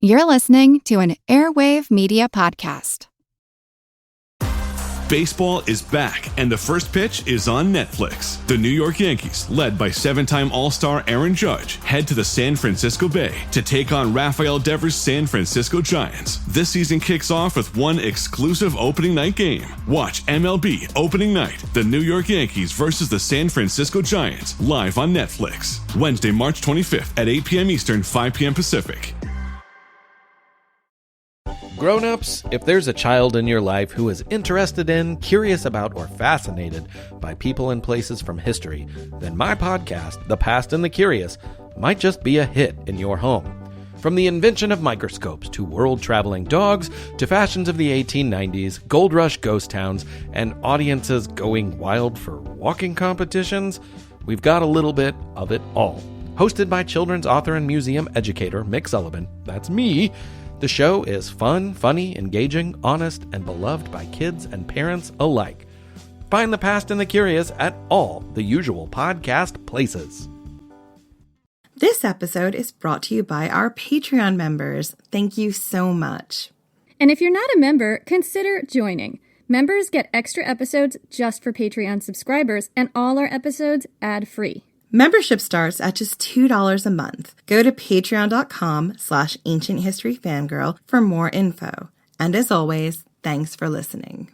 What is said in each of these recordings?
You're listening to an Airwave Media Podcast. Baseball is back, and the first pitch is on Netflix. The New York Yankees, led by seven-time All-Star Aaron Judge, head to the San Francisco Bay to take on Rafael Devers' San Francisco Giants. This season kicks off with one exclusive opening night game. Watch MLB Opening Night, the New York Yankees versus the San Francisco Giants, live on Netflix. Wednesday, March 25th at 8 p.m. Eastern, 5 p.m. Pacific. Grown-ups, if there's a child in your life who is interested in, curious about, or fascinated by people and places from history, then my podcast, The Past and the Curious, might just be a hit in your home. From the invention of microscopes to world-traveling dogs to fashions of the 1890s, gold rush ghost towns, and audiences going wild for walking competitions, we've got a little bit of it all. Hosted by children's author and museum educator Mick Sullivan, that's me. The show is fun, funny, engaging, honest, and beloved by kids and parents alike. Find The Past and the Curious at all the usual podcast places. This episode is brought to you by our Patreon members. Thank you so much. And if you're not a member, consider joining. Members get extra episodes just for Patreon subscribers, and all our episodes ad-free. Membership starts at just $2 a month. Go to patreon.com/ancienthistoryfangirl for more info. And as always, thanks for listening.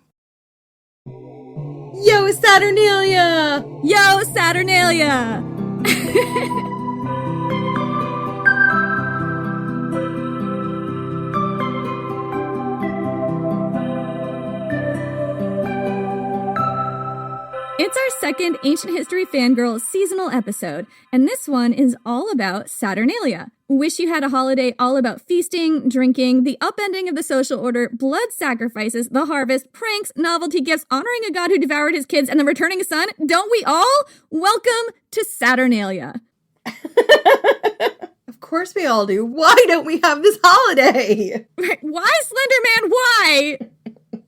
Yo, Saturnalia! Yo, Saturnalia! It's our second Ancient History Fangirl seasonal episode, and this one is all about Saturnalia. Wish you had a holiday all about feasting, drinking, the upending of the social order, blood sacrifices, the harvest, pranks, novelty gifts, honoring a god who devoured his kids, and then returning a son? Don't we all? Welcome to Saturnalia. Of course we all do. Why don't we have this holiday? Right. Why, Slenderman? Why?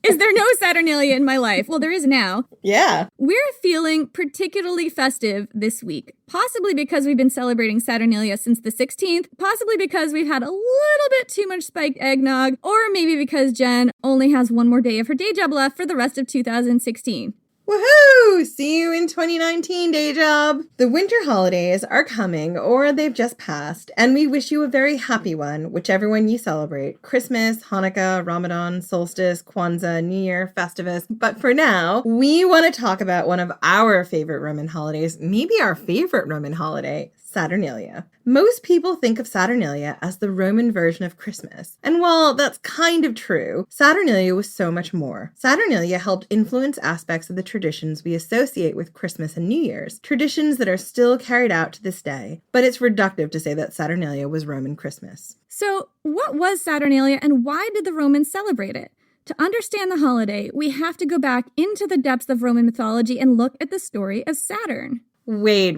Is there no Saturnalia in my life? Well, there is now. Yeah. We're feeling particularly festive this week, possibly because we've been celebrating Saturnalia since the 16th, possibly because we've had a little bit too much spiked eggnog, or maybe because Jen only has one more day of her day job left for the rest of 2016. Woohoo! See you in 2019, day job! The winter holidays are coming, or they've just passed, and we wish you a very happy one, whichever one you celebrate. Christmas, Hanukkah, Ramadan, Solstice, Kwanzaa, New Year, Festivus. But for now, we want to talk about one of our favorite Roman holidays, maybe our favorite Roman holiday, Saturnalia. Most people think of Saturnalia as the Roman version of Christmas. And while that's kind of true, Saturnalia was so much more. Saturnalia helped influence aspects of the traditions we associate with Christmas and New Year's, traditions that are still carried out to this day. But it's reductive to say that Saturnalia was Roman Christmas. So, what was Saturnalia and why did the Romans celebrate it? To understand the holiday, we have to go back into the depths of Roman mythology and look at the story of Saturn. Wait.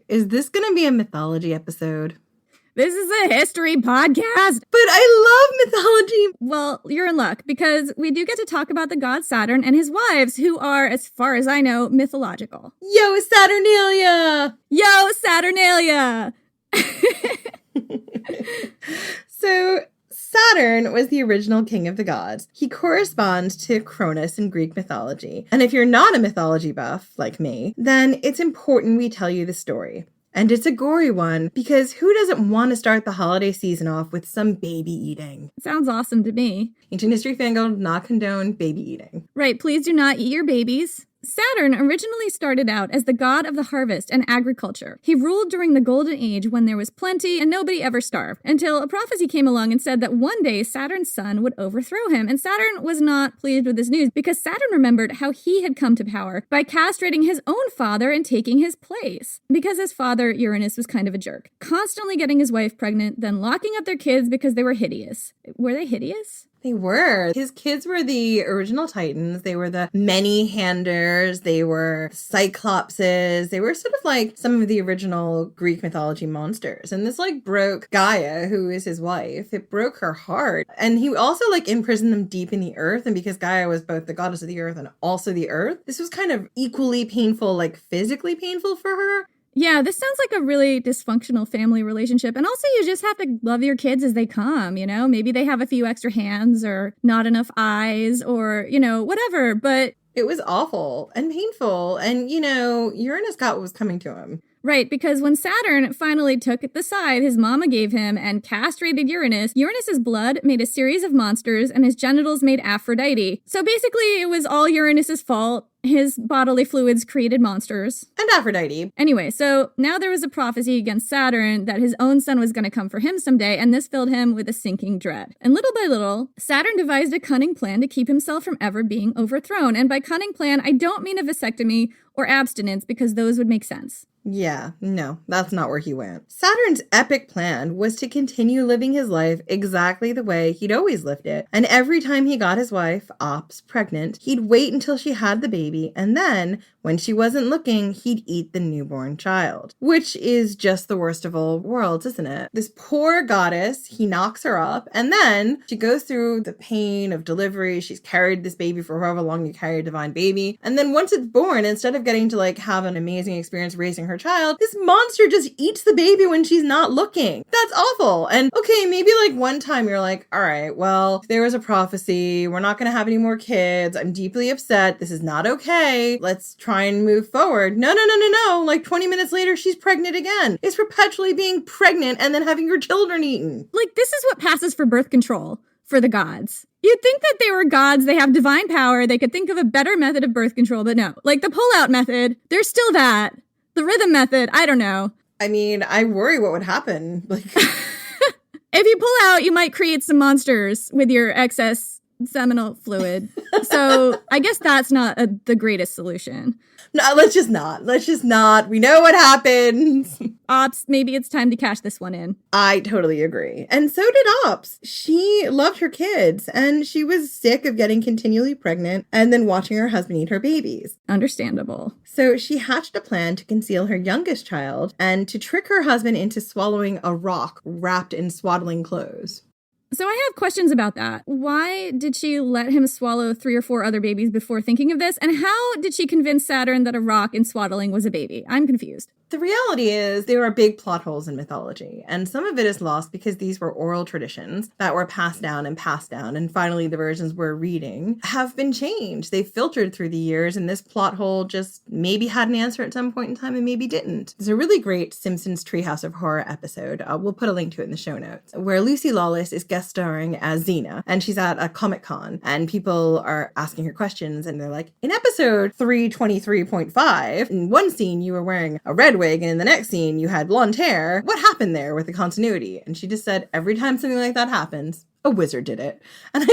Is this going to be a mythology episode? This is a history podcast. But I love mythology. Well, you're in luck because we do get to talk about the god Saturn and his wives who are, as far as I know, mythological. Yo, Saturnalia! Yo, Saturnalia! So, Saturn was the original king of the gods. He corresponds to Cronus in Greek mythology. And if you're not a mythology buff, like me, then it's important we tell you the story. And it's a gory one, because who doesn't want to start the holiday season off with some baby eating? Sounds awesome to me. Ancient History Fangirl does not condone baby eating. Right, please do not eat your babies. Saturn originally started out as the god of the harvest and agriculture. He ruled during the Golden Age when there was plenty and nobody ever starved, until a prophecy came along and said that one day Saturn's son would overthrow him. And Saturn was not pleased with this news because Saturn remembered how he had come to power by castrating his own father and taking his place. Because his father, Uranus, was kind of a jerk, constantly getting his wife pregnant, then locking up their kids because they were hideous. Were they hideous? They were. His kids were the original Titans. They were the many-handers. They were Cyclopses. They were sort of like some of the original Greek mythology monsters. And this broke Gaia, who is his wife. It broke her heart. And he also imprisoned them deep in the earth. And because Gaia was both the goddess of the earth and also the earth, this was kind of equally painful, physically painful for her. Yeah, this sounds like a really dysfunctional family relationship. And also, you just have to love your kids as they come, you know? Maybe they have a few extra hands or not enough eyes or, you know, whatever. But it was awful and painful. And, you know, Uranus got what was coming to him. Right, because when Saturn finally took the side his mama gave him and castrated Uranus, Uranus's blood made a series of monsters and his genitals made Aphrodite. So basically, it was all Uranus's fault. His bodily fluids created monsters. And Aphrodite. Anyway, so now there was a prophecy against Saturn that his own son was going to come for him someday, and this filled him with a sinking dread. And little by little, Saturn devised a cunning plan to keep himself from ever being overthrown. And by cunning plan, I don't mean a vasectomy or abstinence, because those would make sense. Yeah, no, that's not where he went. Saturn's epic plan was to continue living his life exactly the way he'd always lived it. And every time he got his wife, Ops, pregnant, he'd wait until she had the baby, and then, when she wasn't looking, he'd eat the newborn child. Which is just the worst of all worlds, isn't it? This poor goddess, he knocks her up, and then she goes through the pain of delivery. She's carried this baby for however long you carry a divine baby. And then once it's born, instead of getting to like have an amazing experience raising her child, this monster just eats the baby when she's not looking. That's awful. And okay, maybe like one time you're like, all right, well, there was a prophecy. We're not going to have any more kids. I'm deeply upset. This is not okay. Let's try and move forward. No. Like 20 minutes later, she's pregnant again. It's perpetually being pregnant and then having your children eaten. Like, this is what passes for birth control for the gods. You'd think that they were gods, they have divine power, they could think of a better method of birth control, but no. Like the pull-out method, there's still that. The rhythm method, I don't know. I mean, I worry what would happen. Like, if you pull out, you might create some monsters with your excess seminal fluid. So I guess that's not the greatest solution. No, let's just not. We know what happens. Ops, maybe it's time to cash this one in. I totally agree. And so did Ops. She loved her kids, and she was sick of getting continually pregnant and then watching her husband eat her babies. Understandable. So she hatched a plan to conceal her youngest child and to trick her husband into swallowing a rock wrapped in swaddling clothes. So I have questions about that. Why did she let him swallow 3 or 4 other babies before thinking of this? And how did she convince Saturn that a rock in swaddling was a baby? I'm confused. The reality is there are big plot holes in mythology, and some of it is lost because these were oral traditions that were passed down, and finally the versions we're reading have been changed. They've filtered through the years, and this plot hole just maybe had an answer at some point in time and maybe didn't. There's a really great Simpsons Treehouse of Horror episode, we'll put a link to it in the show notes, where Lucy Lawless is guest starring as Xena, and she's at a Comic-Con, and people are asking her questions, and they're like, in episode 323.5, in one scene you were wearing a red wig, and in the next scene you had blonde hair. What happened there with the continuity? And she just said, every time something like that happens, a wizard did it. And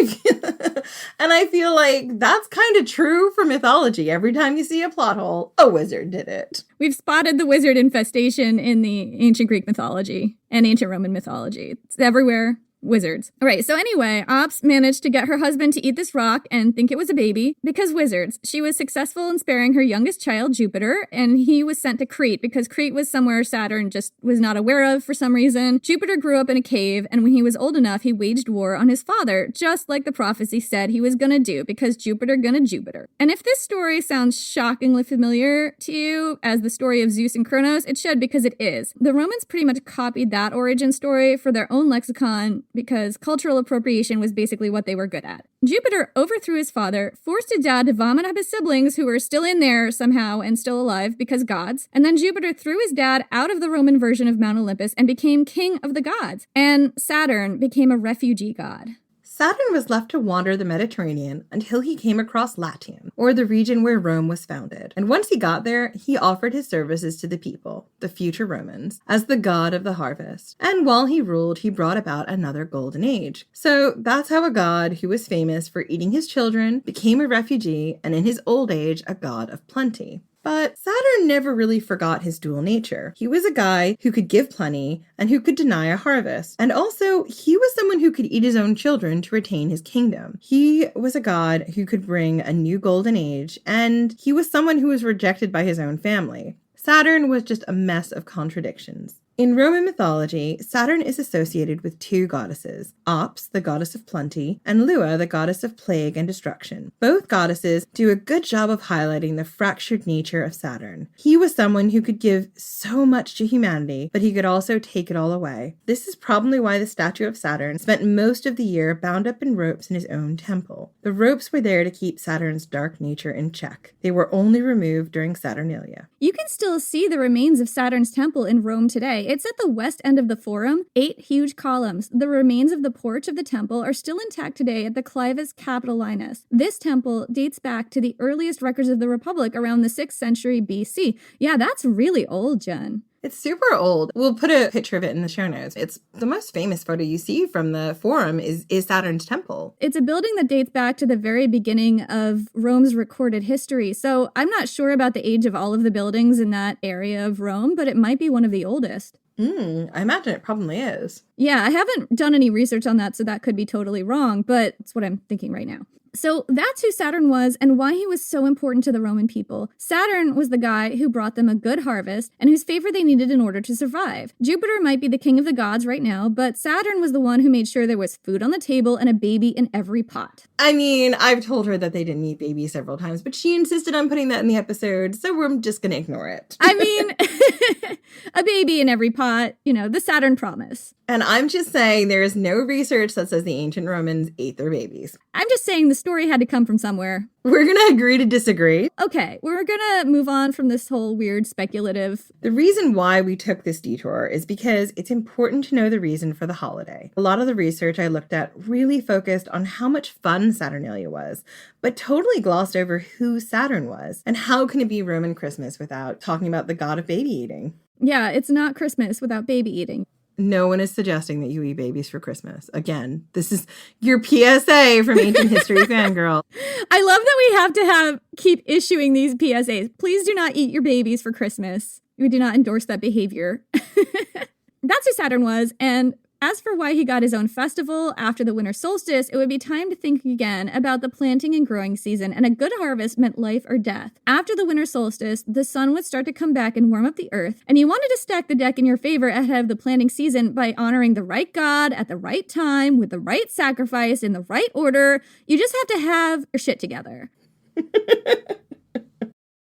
I feel like that's kind of true for mythology. Every time you see a plot hole, a wizard did it. We've spotted the wizard infestation in the ancient Greek mythology and ancient Roman mythology. It's everywhere. Wizards. All right, so anyway, Ops managed to get her husband to eat this rock and think it was a baby because wizards. She was successful in sparing her youngest child, Jupiter, and he was sent to Crete because Crete was somewhere Saturn just was not aware of for some reason. Jupiter grew up in a cave, and when he was old enough, he waged war on his father, just like the prophecy said he was gonna do, because Jupiter gonna Jupiter. And if this story sounds shockingly familiar to you as the story of Zeus and Kronos, it should, because it is. The Romans pretty much copied that origin story for their own lexicon, because cultural appropriation was basically what they were good at. Jupiter overthrew his father, forced his dad to vomit up his siblings who were still in there somehow and still alive because gods, and then Jupiter threw his dad out of the Roman version of Mount Olympus and became king of the gods, and Saturn became a refugee god. Saturn was left to wander the Mediterranean until he came across Latium, or the region where Rome was founded. And once he got there, he offered his services to the people, the future Romans, as the god of the harvest. And while he ruled, he brought about another golden age. So that's how a god who was famous for eating his children became a refugee, and in his old age, a god of plenty. But Saturn never really forgot his dual nature. He was a guy who could give plenty and who could deny a harvest. And also, he was someone who could eat his own children to retain his kingdom. He was a god who could bring a new golden age, and he was someone who was rejected by his own family. Saturn was just a mess of contradictions. In Roman mythology, Saturn is associated with two goddesses, Ops, the goddess of plenty, and Lua, the goddess of plague and destruction. Both goddesses do a good job of highlighting the fractured nature of Saturn. He was someone who could give so much to humanity, but he could also take it all away. This is probably why the statue of Saturn spent most of the year bound up in ropes in his own temple. The ropes were there to keep Saturn's dark nature in check. They were only removed during Saturnalia. You can still see the remains of Saturn's temple in Rome today. It's at the west end of the Forum, 8 huge columns. The remains of the porch of the temple are still intact today at the Clivus Capitolinus. This temple dates back to the earliest records of the Republic around the 6th century BC. Yeah, that's really old, Jen. It's super old. We'll put a picture of it in the show notes. It's the most famous photo you see from the Forum is Saturn's temple. It's a building that dates back to the very beginning of Rome's recorded history. So I'm not sure about the age of all of the buildings in that area of Rome, but it might be one of the oldest. I imagine it probably is. Yeah, I haven't done any research on that, so that could be totally wrong, but it's what I'm thinking right now. So that's who Saturn was and why he was so important to the Roman people. Saturn was the guy who brought them a good harvest and whose favor they needed in order to survive. Jupiter might be the king of the gods right now, but Saturn was the one who made sure there was food on the table and a baby in every pot. I mean, I've told her that they didn't eat babies several times, but she insisted on putting that in the episode, so we're just going to ignore it. I mean, a baby in every pot, the Saturn promise. And I'm just saying there is no research that says the ancient Romans ate their babies. I'm just saying the story had to come from somewhere. We're going to agree to disagree. Okay, we're going to move on from this whole weird speculative. The reason why we took this detour is because it's important to know the reason for the holiday. A lot of the research I looked at really focused on how much fun Saturnalia was, but totally glossed over who Saturn was and how can it be Roman Christmas without talking about the god of baby eating. Yeah, it's not Christmas without baby eating. No one is suggesting that you eat babies for Christmas. Again, this is your PSA from Ancient History Fangirl. I love that we have to keep issuing these PSAs. Please do not eat your babies for Christmas. We do not endorse that behavior. That's who Saturn was, and as for why he got his own festival after the winter solstice, it would be time to think again about the planting and growing season, and a good harvest meant life or death. After the winter solstice, the sun would start to come back and warm up the earth, and you wanted to stack the deck in your favor ahead of the planting season by honoring the right god at the right time with the right sacrifice in the right order. You just have to have your shit together.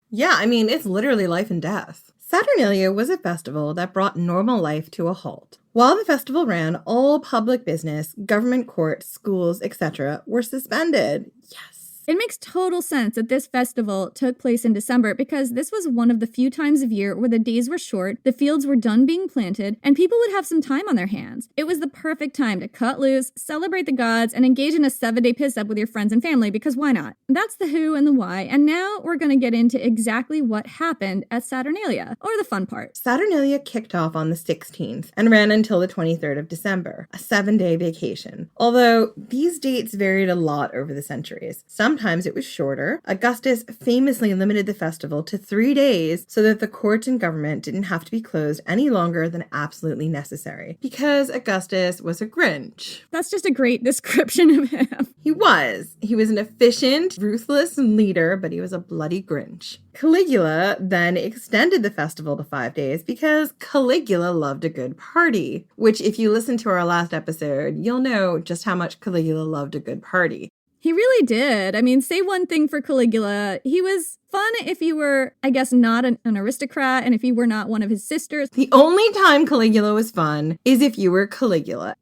Yeah, I mean, it's literally life and death. Saturnalia was a festival that brought normal life to a halt. While the festival ran, all public business, government courts, schools, etc. were suspended. Yes. It makes total sense that this festival took place in December because this was one of the few times of year where the days were short, the fields were done being planted, and people would have some time on their hands. It was the perfect time to cut loose, celebrate the gods, and engage in a 7-day piss-up with your friends and family, because why not? That's the who and the why, and now we're going to get into exactly what happened at Saturnalia, or the fun part. Saturnalia kicked off on the 16th and ran until the 23rd of December, a 7-day vacation. Although these dates varied a lot over the centuries. Sometimes it was shorter. Augustus famously limited the festival to 3 days so that the courts and government didn't have to be closed any longer than absolutely necessary. Because Augustus was a Grinch. That's just a great description of him. He was. He was an efficient, ruthless leader, but he was a bloody Grinch. Caligula then extended the festival to 5 days because Caligula loved a good party, which if you listen to our last episode, you'll know just how much Caligula loved a good party. He really did. I mean, say one thing for Caligula. He was fun if you were, I guess, not an aristocrat and if you were not one of his sisters. The only time Caligula was fun is if you were Caligula.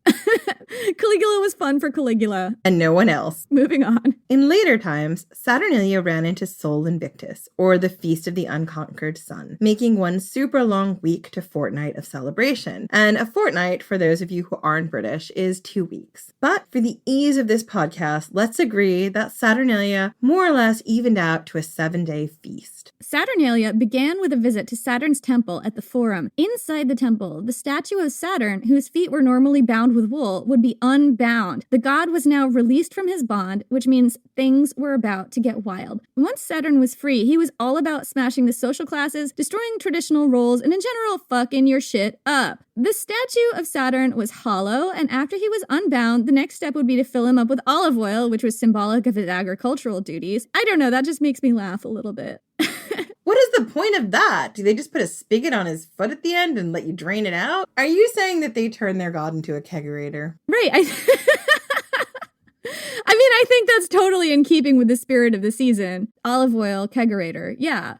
Caligula was fun for Caligula. And no one else. Moving on. In later times, Saturnalia ran into Sol Invictus, or the Feast of the Unconquered Sun, making one super long week to fortnight of celebration. And a fortnight, for those of you who aren't British, is 2 weeks. But for the ease of this podcast, let's agree that Saturnalia more or less evened out to a 7-day feast. Saturnalia began with a visit to Saturn's temple at the Forum. Inside the temple, the statue of Saturn, whose feet were normally bound with wool, would be unbound. The god was now released from his bond, which means things were about to get wild. Once Saturn was free, he was all about smashing the social classes, destroying traditional roles, and in general, fucking your shit up. The statue of Saturn was hollow, and after he was unbound, the next step would be to fill him up with olive oil, which was symbolic of his agricultural duties. I don't know, that just makes me laugh a little bit. What is the point of that? Do they just put a spigot on his foot at the end and let you drain it out? Are you saying that they turned their god into a kegerator? Right. I mean, I think that's totally in keeping with the spirit of the season. Olive oil, kegerator. Yeah.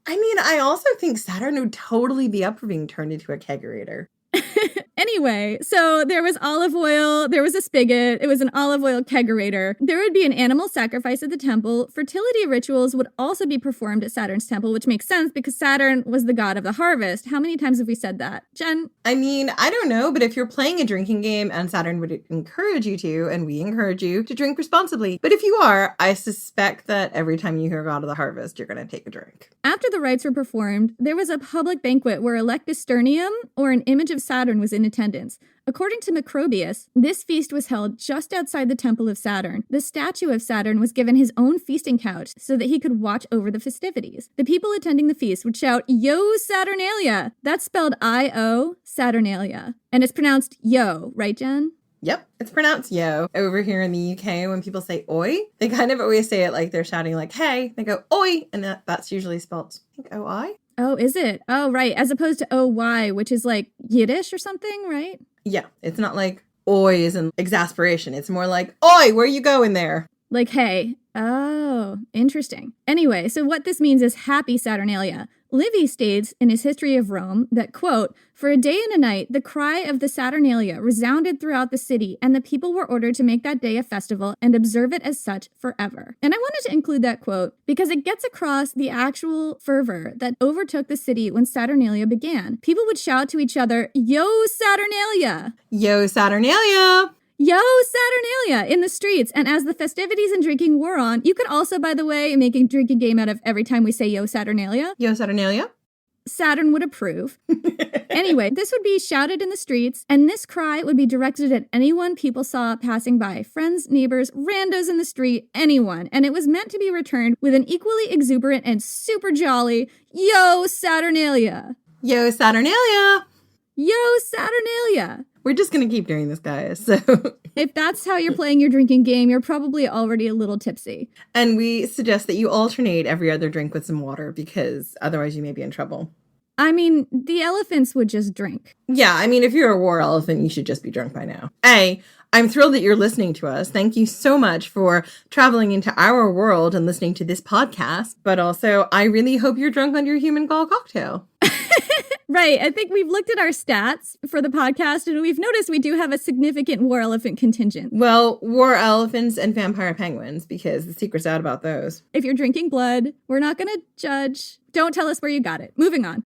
I mean, I also think Saturn would totally be up for being turned into a kegerator. Anyway, so there was olive oil, there was a spigot, it was an olive oil kegerator. There would be an animal sacrifice at the temple. Fertility rituals would also be performed at Saturn's temple, which makes sense because Saturn was the god of the harvest. How many times have we said that? Jen? I mean, I don't know, but if you're playing a drinking game and Saturn would encourage you to, and we encourage you to drink responsibly. But if you are, I suspect that every time you hear God of the Harvest, you're going to take a drink. After the rites were performed, there was a public banquet where a lectisternium, or an image of Saturn, was in attendance. According to Macrobius, this feast was held just outside the temple of Saturn. The statue of Saturn was given his own feasting couch so that he could watch over the festivities. The people attending the feast would shout, "Yo, Saturnalia!" That's spelled I-O, Saturnalia. And it's pronounced yo, right, Jen? Yep, it's pronounced yo. Over here in the UK, when people say oi, they kind of always say it like they're shouting like, hey, they go oi, and that's usually spelled, I think, O-I? Oh, is it? Oh, right. As opposed to O-Y, which is like Yiddish or something, right? Yeah, it's not like oi is an exasperation. It's more like, oi, where you going there? Like, hey. Oh, interesting. Anyway, so what this means is happy Saturnalia. Livy states in his History of Rome that, quote, "For a day and a night, the cry of the Saturnalia resounded throughout the city, and the people were ordered to make that day a festival and observe it as such forever." And I wanted to include that quote because it gets across the actual fervor that overtook the city when Saturnalia began. People would shout to each other, "Yo, Saturnalia! Yo, Saturnalia! Yo, Saturnalia!" in the streets. And as the festivities and drinking wore on, you could also, by the way, make a drinking game out of every time we say Yo, Saturnalia. Yo, Saturnalia? Saturn would approve. Anyway, this would be shouted in the streets, and this cry would be directed at anyone people saw passing by. Friends, neighbors, randos in the street, anyone. And it was meant to be returned with an equally exuberant and super jolly, "Yo, Saturnalia! Yo, Saturnalia! Yo, Saturnalia!" We're just going to keep doing this, guys. So, if that's how you're playing your drinking game, you're probably already a little tipsy. And we suggest that you alternate every other drink with some water because otherwise you may be in trouble. I mean, the elephants would just drink. Yeah, I mean, if you're a war elephant, you should just be drunk by now. I'm thrilled that you're listening to us. Thank you so much for traveling into our world and listening to this podcast. But also, I really hope you're drunk on your human gall cocktail. Right. I think we've looked at our stats for the podcast and we've noticed we do have a significant war elephant contingent. Well, war elephants and vampire penguins, because the secret's out about those. If you're drinking blood, we're not going to judge. Don't tell us where you got it. Moving on.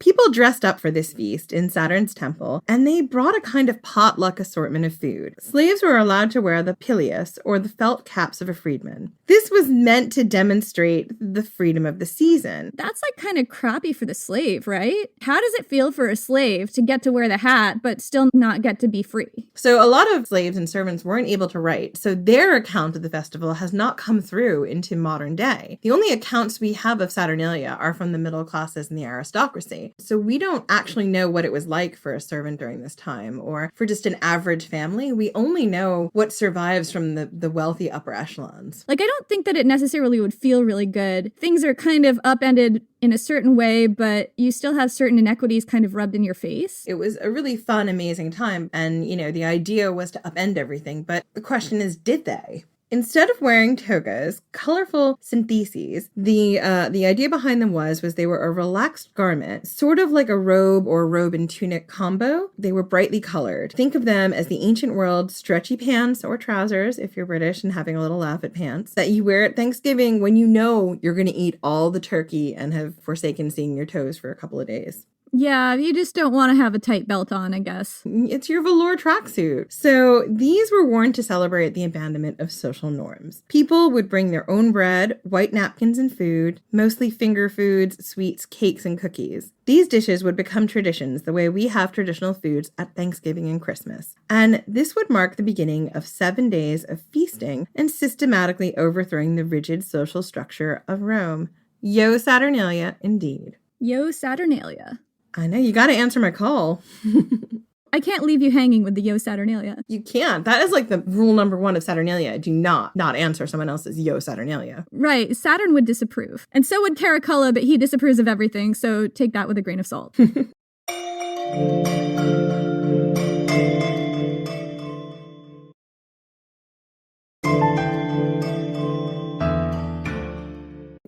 People dressed up for this feast in Saturn's temple, and they brought a kind of potluck assortment of food. Slaves were allowed to wear the pileus, or the felt caps of a freedman. This was meant to demonstrate the freedom of the season. That's like kind of crappy for the slave, right? How does it feel for a slave to get to wear the hat, but still not get to be free? So a lot of slaves and servants weren't able to write, so their account of the festival has not come through into modern day. The only accounts we have of Saturnalia are from the middle classes and the aristocracy. So we don't actually know what it was like for a servant during this time, or for just an average family. We only know what survives from the wealthy upper echelons. Like, I don't think that it necessarily would feel really good. Things are kind of upended in a certain way, but you still have certain inequities kind of rubbed in your face. It was a really fun, amazing time. And, the idea was to upend everything. But the question is, did they? Instead of wearing togas, colorful syntheses, the idea behind them was they were a relaxed garment, sort of like a robe or robe and tunic combo. They were brightly colored. Think of them as the ancient world stretchy pants or trousers, if you're British and having a little laugh at pants, that you wear at Thanksgiving when you know you're going to eat all the turkey and have forsaken seeing your toes for a couple of days. Yeah, you just don't want to have a tight belt on, I guess. It's your velour tracksuit. So these were worn to celebrate the abandonment of social norms. People would bring their own bread, white napkins and food, mostly finger foods, sweets, cakes, and cookies. These dishes would become traditions the way we have traditional foods at Thanksgiving and Christmas. And this would mark the beginning of 7 days of feasting and systematically overthrowing the rigid social structure of Rome. Yo, Saturnalia, indeed. Yo, Saturnalia. I know, you got to answer my call. I can't leave you hanging with the yo Saturnalia. You can't. That is like the rule number one of Saturnalia. Do not answer someone else's yo Saturnalia. Right. Saturn would disapprove. And so would Caracalla, but he disapproves of everything, so take that with a grain of salt.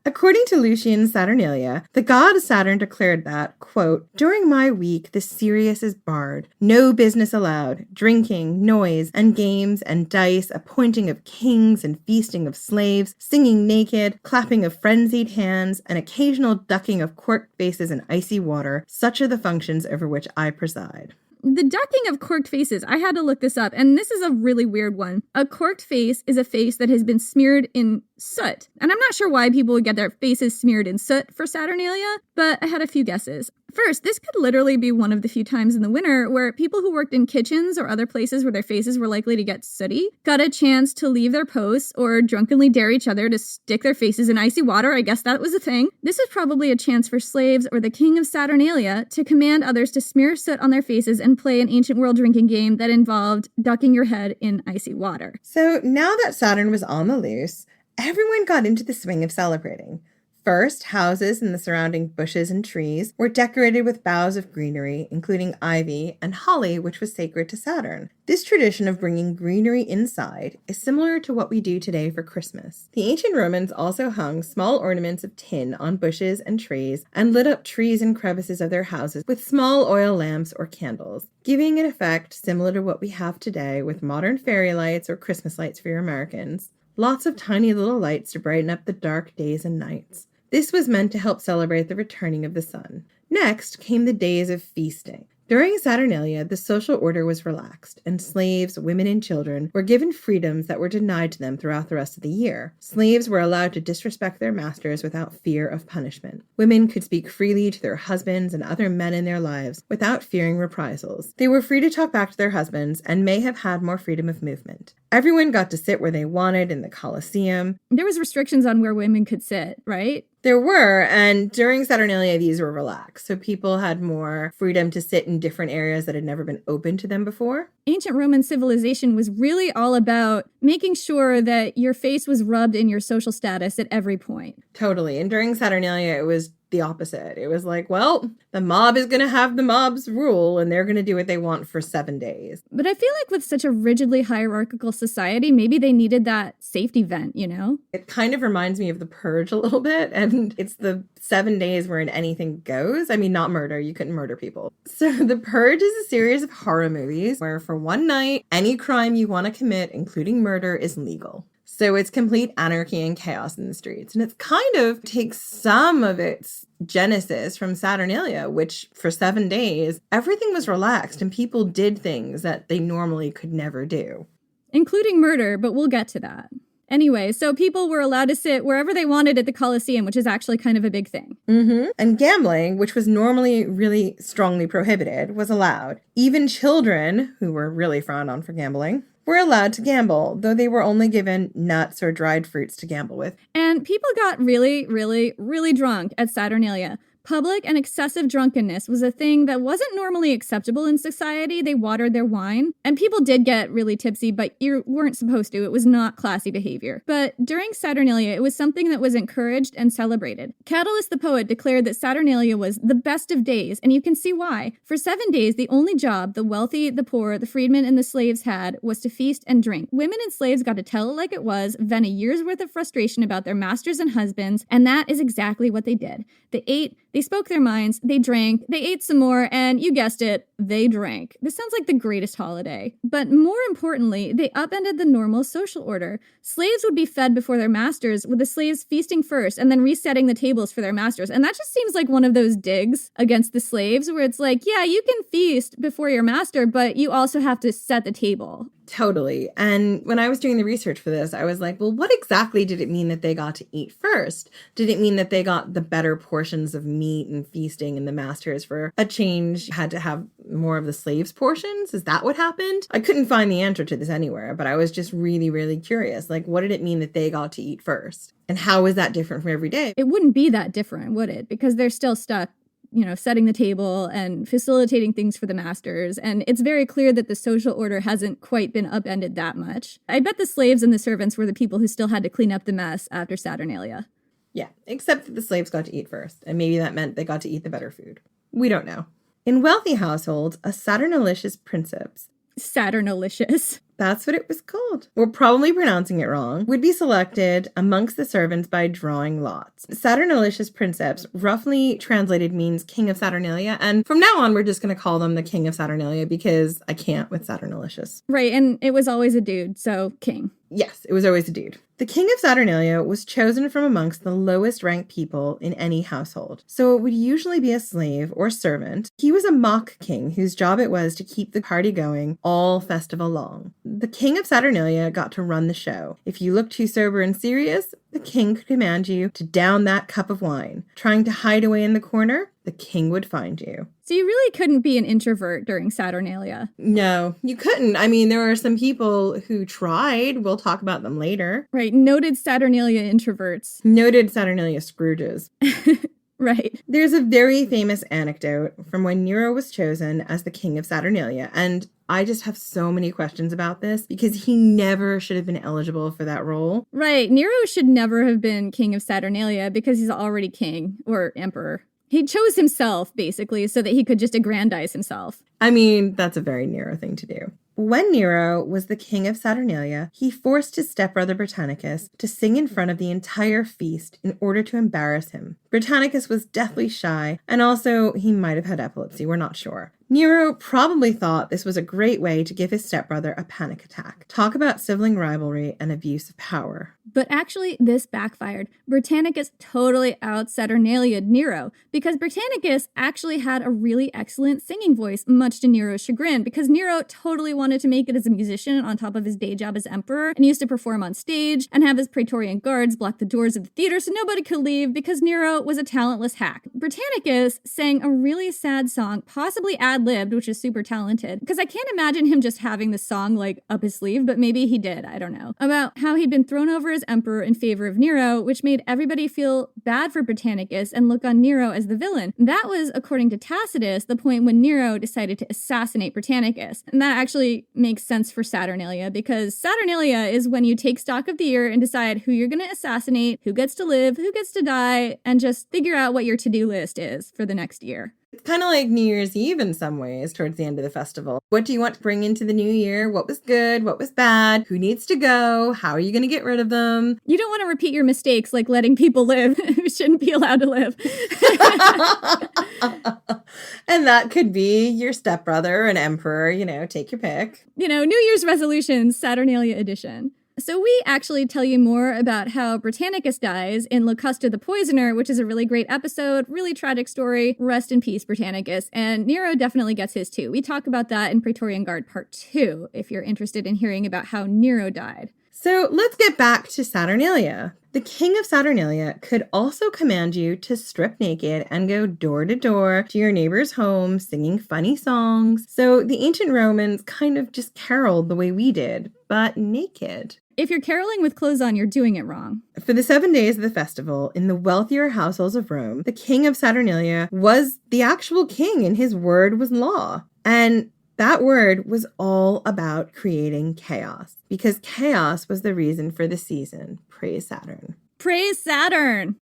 According to Lucian's Saturnalia, the god Saturn declared that, quote, "During my week the Sirius is barred, no business allowed, drinking, noise, and games and dice, appointing of kings and feasting of slaves, singing naked, clapping of frenzied hands, and occasional ducking of corked faces in icy water, such are the functions over which I preside." The ducking of corked faces, I had to look this up, and this is a really weird one. A corked face is a face that has been smeared in soot. And I'm not sure why people would get their faces smeared in soot for Saturnalia, but I had a few guesses. First, this could literally be one of the few times in the winter where people who worked in kitchens or other places where their faces were likely to get sooty got a chance to leave their posts or drunkenly dare each other to stick their faces in icy water. I guess that was a thing. This was probably a chance for slaves or the king of Saturnalia to command others to smear soot on their faces and play an ancient world drinking game that involved ducking your head in icy water. So now that Saturn was on the loose, everyone got into the swing of celebrating. First, houses and the surrounding bushes and trees were decorated with boughs of greenery, including ivy and holly, which was sacred to Saturn. This tradition of bringing greenery inside is similar to what we do today for Christmas. The ancient Romans also hung small ornaments of tin on bushes and trees and lit up trees and crevices of their houses with small oil lamps or candles, giving an effect similar to what we have today with modern fairy lights or Christmas lights for your Americans. Lots of tiny little lights to brighten up the dark days and nights. This was meant to help celebrate the returning of the sun. Next came the days of feasting. During Saturnalia, the social order was relaxed, and slaves, women, and children were given freedoms that were denied to them throughout the rest of the year. Slaves were allowed to disrespect their masters without fear of punishment. Women could speak freely to their husbands and other men in their lives without fearing reprisals. They were free to talk back to their husbands and may have had more freedom of movement. Everyone got to sit where they wanted in the Colosseum. There was restrictions on where women could sit, right? There were, and during Saturnalia, these were relaxed, so people had more freedom to sit in different areas that had never been open to them before. Ancient Roman civilization was really all about making sure that your face was rubbed in your social status at every point. Totally, and during Saturnalia, it was the opposite. It was like, well, the mob is going to have the mob's rule, and they're going to do what they want for 7 days. But I feel like with such a rigidly hierarchical society, maybe they needed that safety vent, you know? It kind of reminds me of The Purge a little bit, and it's the 7 days wherein anything goes. I mean, not murder. You couldn't murder people. So The Purge is a series of horror movies where for one night, any crime you want to commit, including murder, is legal. So it's complete anarchy and chaos in the streets. And it kind of takes some of its genesis from Saturnalia, which for 7 days, everything was relaxed and people did things that they normally could never do. Including murder, but we'll get to that. Anyway, so people were allowed to sit wherever they wanted at the Colosseum, which is actually kind of a big thing. And gambling, which was normally really strongly prohibited, was allowed. Even children, who were really frowned on for gambling, were allowed to gamble, though they were only given nuts or dried fruits to gamble with. And people got really, really, really drunk at Saturnalia. Public and excessive drunkenness was a thing that wasn't normally acceptable in society. They watered their wine. And people did get really tipsy, but you weren't supposed to. It was not classy behavior. But during Saturnalia, it was something that was encouraged and celebrated. Catullus the poet declared that Saturnalia was the best of days, and you can see why. For 7 days, the only job the wealthy, the poor, the freedmen, and the slaves had was to feast and drink. Women and slaves got to tell it like it was, vent a year's worth of frustration about their masters and husbands, and that is exactly what they did. They ate, they spoke their minds, they drank, they ate some more, and you guessed it, they drank. This sounds like the greatest holiday. But more importantly, they upended the normal social order. Slaves would be fed before their masters, with the slaves feasting first and then resetting the tables for their masters. And that just seems like one of those digs against the slaves where it's like, yeah, you can feast before your master, but you also have to set the table. Totally. And when I was doing the research for this, I was like, well, what exactly did it mean that they got to eat first? Did it mean that they got the better portions of meat and feasting and the masters for a change had to have more of the slaves' portions? Is that what happened? I couldn't find the answer to this anywhere, but I was just really, really curious. Like, what did it mean that they got to eat first? And how is that different from every day? It wouldn't be that different, would it? Because they're still stuck setting the table and facilitating things for the masters. And it's very clear that the social order hasn't quite been upended that much. I bet the slaves and the servants were the people who still had to clean up the mess after Saturnalia. Yeah, except that the slaves got to eat first, and maybe that meant they got to eat the better food. We don't know. In wealthy households, a Saturnalicious princeps, Saturnalicious. that's what it was called, we're probably pronouncing it wrong, would be selected amongst the servants by drawing lots. Saturnalicious princeps, roughly translated, means king of Saturnalia, and from now on we're just going to call them the king of Saturnalia because I can't with Saturnalicious. Right, and it was always a dude, so king. Yes, it was always a dude. The king of Saturnalia was chosen from amongst the lowest ranked people in any household. So it would usually be a slave or servant. He was a mock king whose job it was to keep the party going all festival long. The king of Saturnalia got to run the show. If you looked too sober and serious, the king could command you to down that cup of wine. Trying to hide away in the corner, the king would find you. So you really couldn't be an introvert during Saturnalia. No, you couldn't. I mean, there are some people who tried. We'll talk about them later. Right, noted Saturnalia introverts. Noted Saturnalia Scrooges. Right. There's a very famous anecdote from when Nero was chosen as the king of Saturnalia, and I just have so many questions about this because he never should have been eligible for that role. Right, Nero should never have been king of Saturnalia because he's already king, or emperor. He chose himself, basically, so that he could just aggrandize himself. I mean, that's a very Nero thing to do. When Nero was the king of Saturnalia, he forced his stepbrother Britannicus to sing in front of the entire feast in order to embarrass him. Britannicus was deathly shy, and also he might have had epilepsy, we're not sure. Nero probably thought this was a great way to give his stepbrother a panic attack. Talk about sibling rivalry and abuse of power. But actually, this backfired. Britannicus totally out-Saturnalia'd Nero, because Britannicus actually had a really excellent singing voice, much to Nero's chagrin, because Nero totally wanted to make it as a musician on top of his day job as emperor, and used to perform on stage, and have his Praetorian guards block the doors of the theater so nobody could leave, because Nero was a talentless hack. Britannicus sang a really sad song, possibly ad-libbed, which is super talented, because I can't imagine him just having the song, up his sleeve, but maybe he did, I don't know, about how he'd been thrown over as emperor in favor of Nero, which made everybody feel bad for Britannicus and look on Nero as the villain. That was, according to Tacitus, the point when Nero decided to assassinate Britannicus. And that actually makes sense for Saturnalia, because Saturnalia is when you take stock of the year and decide who you're going to assassinate, who gets to live, who gets to die, and just figure out what your to-do list is for the next year. It's kind of like New Year's Eve in some ways towards the end of the festival. What do you want to bring into the new year? What was good? What was bad? Who needs to go? How are you going to get rid of them? You don't want to repeat your mistakes, like letting people live who shouldn't be allowed to live. And that could be your stepbrother, an emperor, take your pick. New Year's resolutions, Saturnalia edition. So we actually tell you more about how Britannicus dies in Locusta the Poisoner, which is a really great episode, really tragic story. Rest in peace, Britannicus. And Nero definitely gets his too. We talk about that in Praetorian Guard Part 2, if you're interested in hearing about how Nero died. So let's get back to Saturnalia. The king of Saturnalia could also command you to strip naked and go door to door to your neighbor's home singing funny songs. So the ancient Romans kind of just caroled the way we did, but naked. If you're caroling with clothes on, you're doing it wrong. For the 7 days of the festival, in the wealthier households of Rome, the king of Saturnalia was the actual king and his word was law. And that word was all about creating chaos, because chaos was the reason for the season. Praise Saturn. Praise Saturn!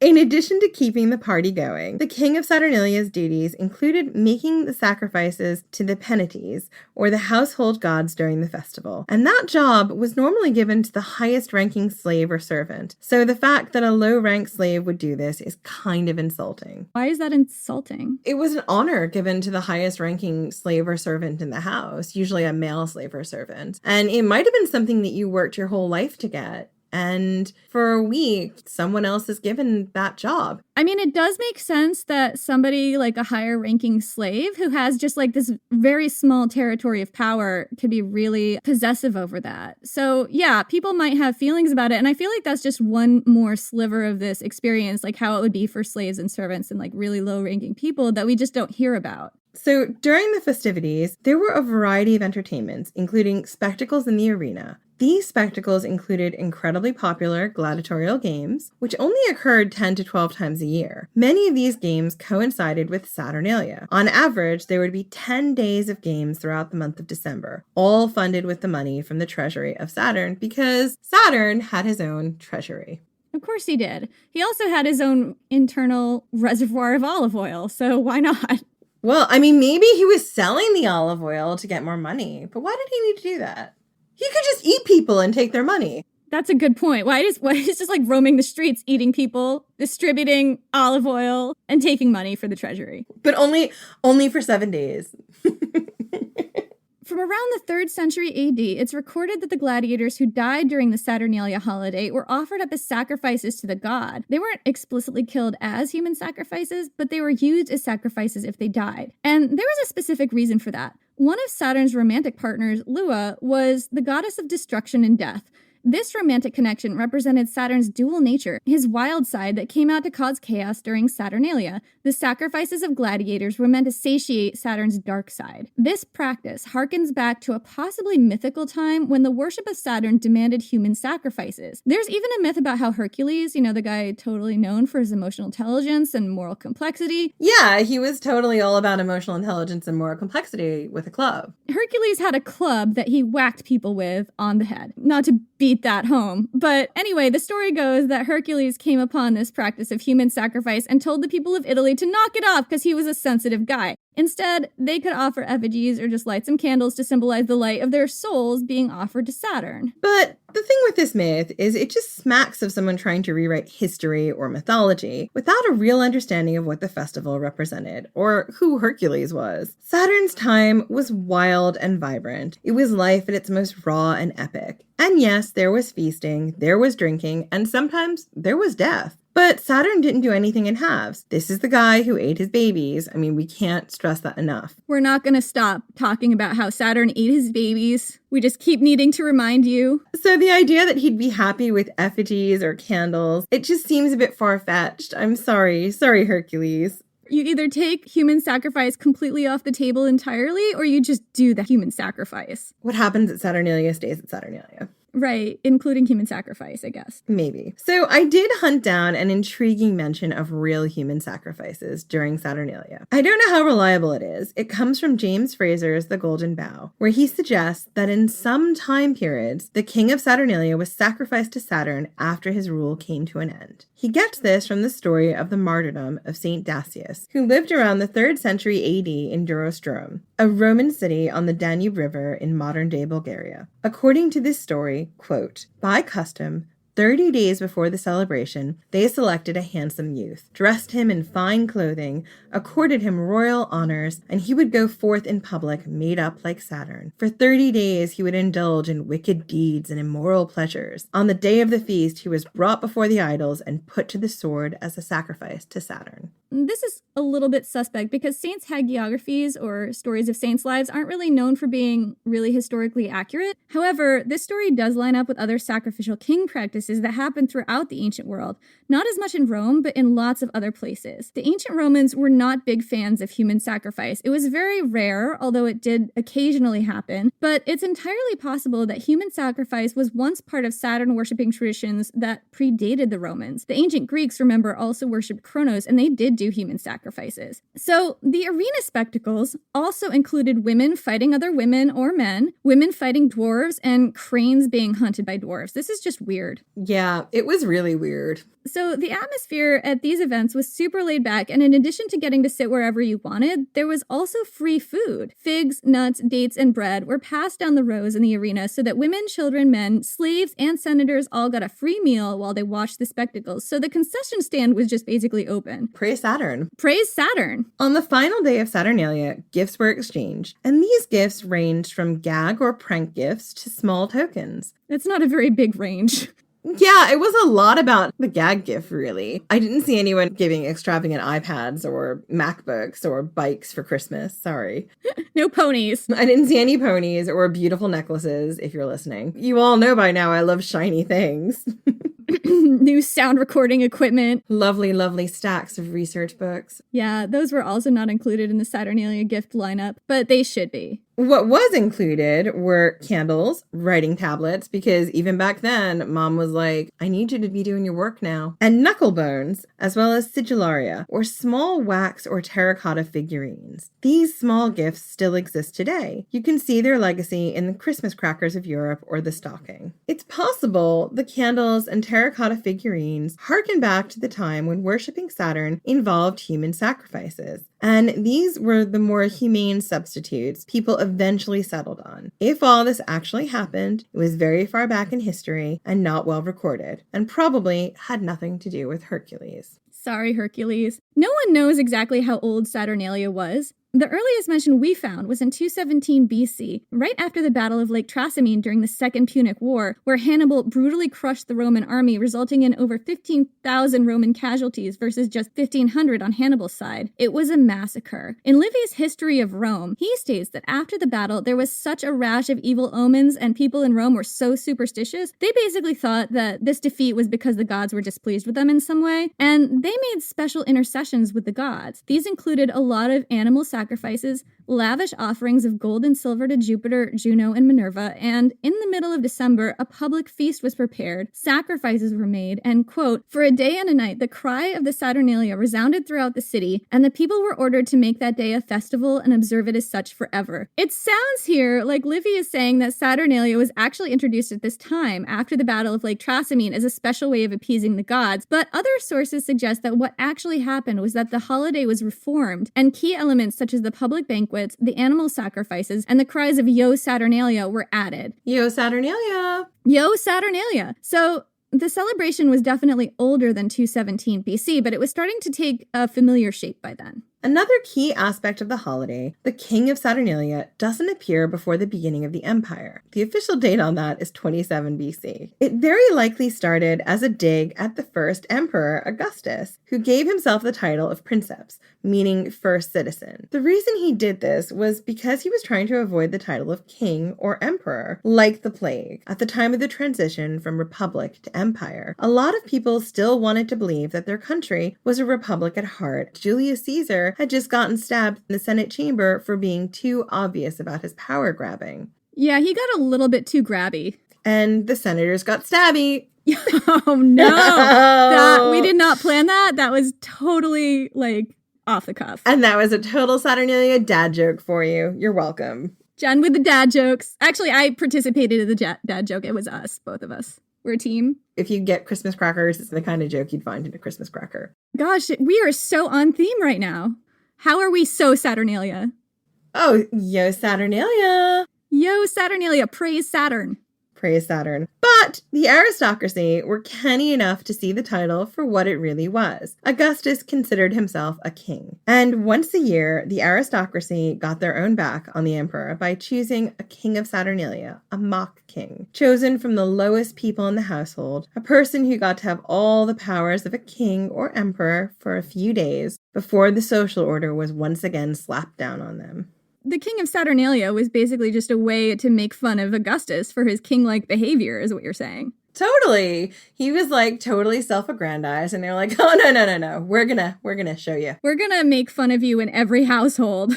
In addition to keeping the party going, the king of Saturnalia's duties included making the sacrifices to the Penates, or the household gods during the festival. And that job was normally given to the highest-ranking slave or servant. So the fact that a low-ranked slave would do this is kind of insulting. Why is that insulting? It was an honor given to the highest-ranking slave or servant in the house, usually a male slave or servant. And it might have been something that you worked your whole life to get. And for a week, someone else is given that job. I mean, it does make sense that somebody like a higher ranking slave who has just this very small territory of power could be really possessive over that. So yeah, people might have feelings about it. And I feel like that's just one more sliver of this experience, how it would be for slaves and servants and really low ranking people that we just don't hear about. So during the festivities, there were a variety of entertainments, including spectacles in the arena. These spectacles included incredibly popular gladiatorial games, which only occurred 10 to 12 times a year. Many of these games coincided with Saturnalia. On average, there would be 10 days of games throughout the month of December, all funded with the money from the treasury of Saturn, because Saturn had his own treasury. Of course he did. He also had his own internal reservoir of olive oil, so why not? Well, I mean, maybe he was selling the olive oil to get more money, but why did he need to do that? He could just eat people and take their money. That's a good point. Why is just like roaming the streets, eating people, distributing olive oil, and taking money for the treasury? But only for 7 days. From around the 3rd century AD, it's recorded that the gladiators who died during the Saturnalia holiday were offered up as sacrifices to the god. They weren't explicitly killed as human sacrifices, but they were used as sacrifices if they died. And there was a specific reason for that. One of Saturn's romantic partners, Lua, was the goddess of destruction and death. This romantic connection represented Saturn's dual nature, his wild side that came out to cause chaos during Saturnalia. The sacrifices of gladiators were meant to satiate Saturn's dark side. This practice harkens back to a possibly mythical time when the worship of Saturn demanded human sacrifices. There's even a myth about how Hercules, the guy totally known for his emotional intelligence and moral complexity. Yeah, he was totally all about emotional intelligence and moral complexity with a club. Hercules had a club that he whacked people with on the head. Not to beat that home. But anyway, the story goes that Hercules came upon this practice of human sacrifice and told the people of Italy to knock it off because he was a sensitive guy. Instead, they could offer effigies or just light some candles to symbolize the light of their souls being offered to Saturn. But the thing with this myth is it just smacks of someone trying to rewrite history or mythology without a real understanding of what the festival represented or who Hercules was. Saturn's time was wild and vibrant. It was life at its most raw and epic. And yes, there was feasting, there was drinking, and sometimes there was death. But Saturn didn't do anything in halves. This is the guy who ate his babies. I mean, we can't stress that enough. We're not going to stop talking about how Saturn ate his babies. We just keep needing to remind you. So the idea that he'd be happy with effigies or candles, it just seems a bit far-fetched. I'm sorry. Sorry, Hercules. You either take human sacrifice completely off the table entirely, or you just do the human sacrifice. What happens at Saturnalia stays at Saturnalia. Right, including human sacrifice, I guess. Maybe. So I did hunt down an intriguing mention of real human sacrifices during Saturnalia. I don't know how reliable it is. It comes from James Fraser's The Golden Bough, where he suggests that in some time periods, the king of Saturnalia was sacrificed to Saturn after his rule came to an end. He gets this from the story of the martyrdom of St. Dacius, who lived around the 3rd century AD in Durostrum, a Roman city on the Danube River in modern-day Bulgaria. According to this story, quote, by custom, 30 days before the celebration, they selected a handsome youth, dressed him in fine clothing, accorded him royal honors, and he would go forth in public made up like Saturn. For 30 days he would indulge in wicked deeds and immoral pleasures. On the day of the feast, he was brought before the idols and put to the sword as a sacrifice to Saturn. This is a little bit suspect because saints' hagiographies or stories of saints' lives aren't really known for being really historically accurate. However, this story does line up with other sacrificial king practices that happened throughout the ancient world. Not as much in Rome, but in lots of other places. The ancient Romans were not big fans of human sacrifice. It was very rare, although it did occasionally happen, but it's entirely possible that human sacrifice was once part of Saturn worshipping traditions that predated the Romans. The ancient Greeks, remember, also worshipped Kronos, and they did do human sacrifices. So the arena spectacles also included women fighting other women or men, women fighting dwarves, and cranes being hunted by dwarves. This is just weird. Yeah, it was really weird. So the atmosphere at these events was super laid back, and in addition to getting to sit wherever you wanted, there was also free food. Figs, nuts, dates, and bread were passed down the rows in the arena so that women, children, men, slaves, and senators all got a free meal while they watched the spectacles. So the concession stand was just basically open. Praise Saturn. Praise Saturn. On the final day of Saturnalia, gifts were exchanged, and these gifts ranged from gag or prank gifts to small tokens. That's not a very big range. Yeah, it was a lot about the gag gift, really. I didn't see anyone giving extravagant iPads or MacBooks or bikes for Christmas. Sorry. No ponies. I didn't see any ponies or beautiful necklaces, if you're listening. You all know by now I love shiny things. New sound recording equipment. Lovely, lovely stacks of research books. Yeah, those were also not included in the Saturnalia gift lineup, but they should be. What was included were candles, writing tablets, because even back then, Mom was like, I need you to be doing your work now, and knuckle bones, as well as sigillaria, or small wax or terracotta figurines. These small gifts still exist today. You can see their legacy in the Christmas crackers of Europe or the stocking. It's possible the candles and terracotta figurines harken back to the time when worshipping Saturn involved human sacrifices. And these were the more humane substitutes people eventually settled on. If all this actually happened, it was very far back in history and not well recorded, and probably had nothing to do with Hercules. Sorry, Hercules. No one knows exactly how old Saturnalia was. The earliest mention we found was in 217 BC, right after the Battle of Lake Trasimene during the Second Punic War, where Hannibal brutally crushed the Roman army, resulting in over 15,000 Roman casualties versus just 1,500 on Hannibal's side. It was a massacre. In Livy's History of Rome, he states that after the battle, there was such a rash of evil omens and people in Rome were so superstitious, they basically thought that this defeat was because the gods were displeased with them in some way, and they made special intercessions with the gods. These included a lot of animal sacrifices, lavish offerings of gold and silver to Jupiter, Juno, and Minerva, and in the middle of December, a public feast was prepared, sacrifices were made, and, quote, for a day and a night, the cry of the Saturnalia resounded throughout the city, and the people were ordered to make that day a festival and observe it as such forever. It sounds here like Livy is saying that Saturnalia was actually introduced at this time, after the Battle of Lake Trasimene, as a special way of appeasing the gods, but other sources suggest that what actually happened was that the holiday was reformed, and key elements such as the public banquets, the animal sacrifices, and the cries of Yo Saturnalia were added. Yo Saturnalia! Yo Saturnalia! So the celebration was definitely older than 217 BC, but it was starting to take a familiar shape by then. Another key aspect of the holiday, the King of Saturnalia, doesn't appear before the beginning of the empire. The official date on that is 27 BC. It very likely started as a dig at the first emperor, Augustus, who gave himself the title of princeps, meaning first citizen. The reason he did this was because he was trying to avoid the title of king or emperor, like the plague. At the time of the transition from republic to empire, a lot of people still wanted to believe that their country was a republic at heart. Julius Caesar had just gotten stabbed in the Senate chamber for being too obvious about his power grabbing. Yeah, he got a little bit too grabby. And the senators got stabby. Oh no, we did not plan that. That was totally off the cuff. And that was a total Saturnalia dad joke for you. You're welcome. Jen with the dad jokes. Actually, I participated in the dad joke. It was us, both of us. We're a team. If you get Christmas crackers, it's the kind of joke you'd find in a Christmas cracker. Gosh, we are so on theme right now. How are we so Saturnalia? Oh, yo Saturnalia. Yo Saturnalia, praise Saturn. Praise Saturn. But the aristocracy were canny enough to see the title for what it really was. Augustus considered himself a king. And once a year, the aristocracy got their own back on the emperor by choosing a king of Saturnalia, a mock king, chosen from the lowest people in the household, a person who got to have all the powers of a king or emperor for a few days before the social order was once again slapped down on them. The King of Saturnalia was basically just a way to make fun of Augustus for his king-like behavior, is what you're saying. Totally. He was totally self-aggrandized, and they're like, oh, no. We're gonna show you. We're gonna make fun of you in every household.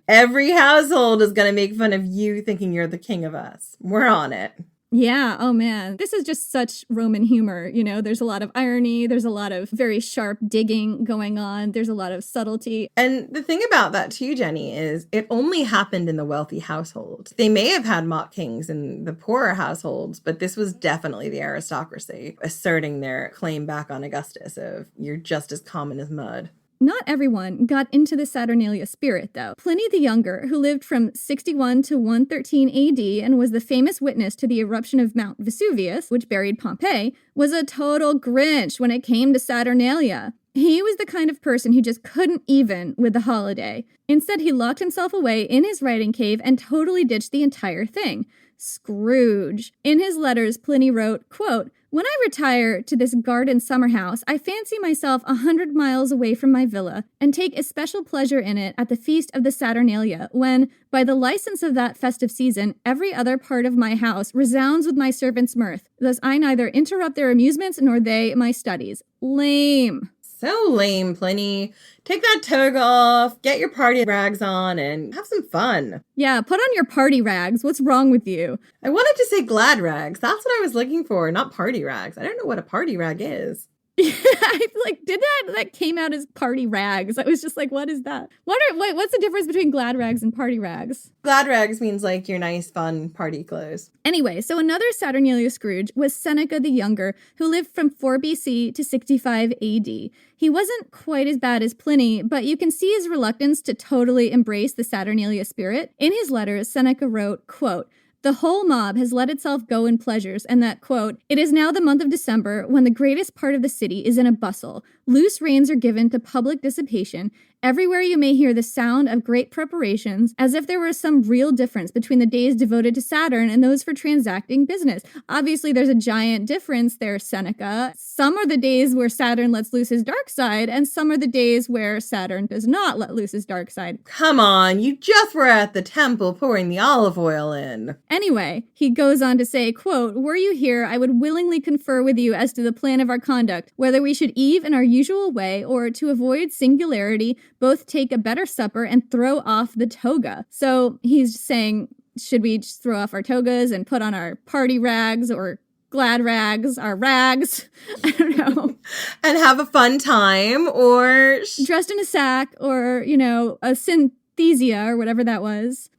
Every household is gonna make fun of you thinking you're the king of us. We're on it. Yeah, oh man. This is just such Roman humor, you know? There's a lot of irony, there's a lot of very sharp digging going on, there's a lot of subtlety. And the thing about that too, Jenny, is it only happened in the wealthy households. They may have had mock kings in the poorer households, but this was definitely the aristocracy asserting their claim back on Augustus of, you're just as common as mud. Not everyone got into the Saturnalia spirit, though. Pliny the Younger, who lived from 61 to 113 AD and was the famous witness to the eruption of Mount Vesuvius, which buried Pompeii, was a total Grinch when it came to Saturnalia. He was the kind of person who just couldn't even with the holiday. Instead, he locked himself away in his writing cave and totally ditched the entire thing. Scrooge. In his letters, Pliny wrote, quote, when I retire to this garden summer house, I fancy myself 100 miles away from my villa, and take especial pleasure in it at the feast of the Saturnalia, when, by the license of that festive season, every other part of my house resounds with my servants' mirth. Thus I neither interrupt their amusements, nor they my studies. Lame. So lame, Pliny. Take that toga off, get your party rags on, and have some fun. Yeah, put on your party rags. What's wrong with you? I wanted to say glad rags. That's what I was looking for, not party rags. I don't know what a party rag is. I like did that came out as party rags. I was just like, what is that? What's the difference between glad rags and party rags? Glad rags means like your nice, fun party clothes. Anyway, so another Saturnalia Scrooge was Seneca the Younger, who lived from 4 BC to 65 AD. He wasn't quite as bad as Pliny, but you can see his reluctance to totally embrace the Saturnalia spirit. In his letters, Seneca wrote, quote, "The whole mob has let itself go in pleasures, and that, quote, it is now the month of December, when the greatest part of the city is in a bustle. Loose reins are given to public dissipation. Everywhere you may hear the sound of great preparations, as if there were some real difference between the days devoted to Saturn and those for transacting business." Obviously, there's a giant difference there, Seneca. Some are the days where Saturn lets loose his dark side, and some are the days where Saturn does not let loose his dark side. Come on, you just were at the temple pouring the olive oil in. Anyway, he goes on to say, quote, "Were you here, I would willingly confer with you as to the plan of our conduct, whether we should eve in our usual way, or to avoid singularity, both take a better supper and throw off the toga." So he's saying, should we just throw off our togas and put on our party rags or glad rags, our rags? I don't know. And have a fun time, or Dressed in a sack, or, a synthesia or whatever that was.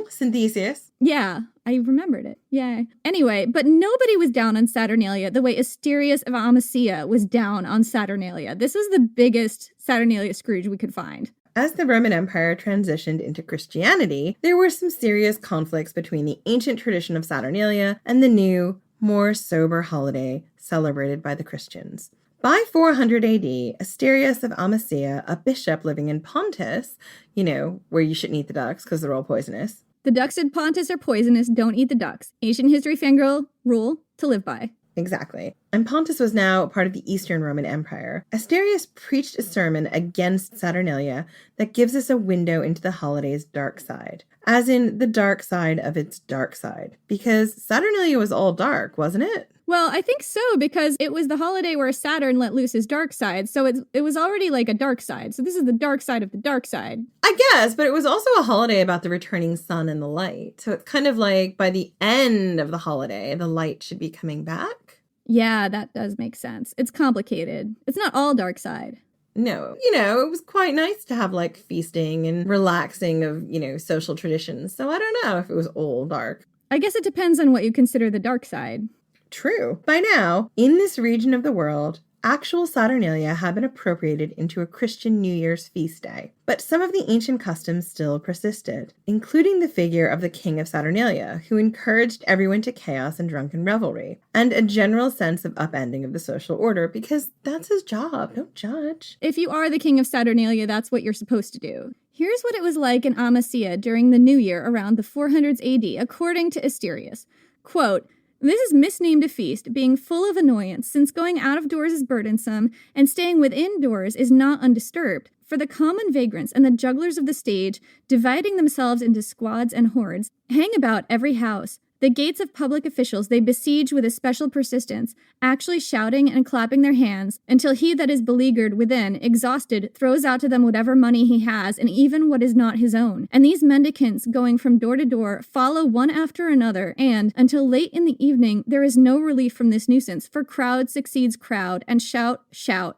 synthesis. Yeah, I remembered it. Yay. Anyway, but nobody was down on Saturnalia the way Asterius of Amasea was down on Saturnalia. This was the biggest Saturnalia Scrooge we could find. As the Roman Empire transitioned into Christianity, there were some serious conflicts between the ancient tradition of Saturnalia and the new, more sober holiday celebrated by the Christians. By 400 AD, Asterius of Amasea, a bishop living in Pontus, where you shouldn't eat the ducks because they're all poisonous. The ducks in Pontus are poisonous, don't eat the ducks. Ancient history fangirl rule to live by. Exactly. And Pontus was now part of the Eastern Roman Empire. Asterius preached a sermon against Saturnalia that gives us a window into the holiday's dark side. As in, the dark side of its dark side. Because Saturnalia was all dark, wasn't it? Well, I think so, because it was the holiday where Saturn let loose his dark side, so it was already like a dark side. So this is the dark side of the dark side. I guess, but it was also a holiday about the returning sun and the light. So it's kind of like by the end of the holiday, the light should be coming back. Yeah, that does make sense. It's complicated. It's not all dark side. No, it was quite nice to have like feasting and relaxing of, social traditions. So I don't know if it was all dark. I guess it depends on what you consider the dark side. True. By now, in this region of the world, actual Saturnalia had been appropriated into a Christian New Year's feast day. But some of the ancient customs still persisted, including the figure of the king of Saturnalia, who encouraged everyone to chaos and drunken revelry, and a general sense of upending of the social order, because that's his job. Don't judge. If you are the king of Saturnalia, that's what you're supposed to do. Here's what it was like in Amasea during the New Year around the 400s AD, according to Asterius. Quote, "This is misnamed a feast, being full of annoyance, since going out of doors is burdensome, and staying within doors is not undisturbed. For the common vagrants and the jugglers of the stage, dividing themselves into squads and hordes, hang about every house. The gates of public officials they besiege with especial persistence, actually shouting and clapping their hands, until he that is beleaguered within, exhausted, throws out to them whatever money he has, and even what is not his own. And these mendicants, going from door to door, follow one after another, and, until late in the evening, there is no relief from this nuisance, for crowd succeeds crowd, and shout,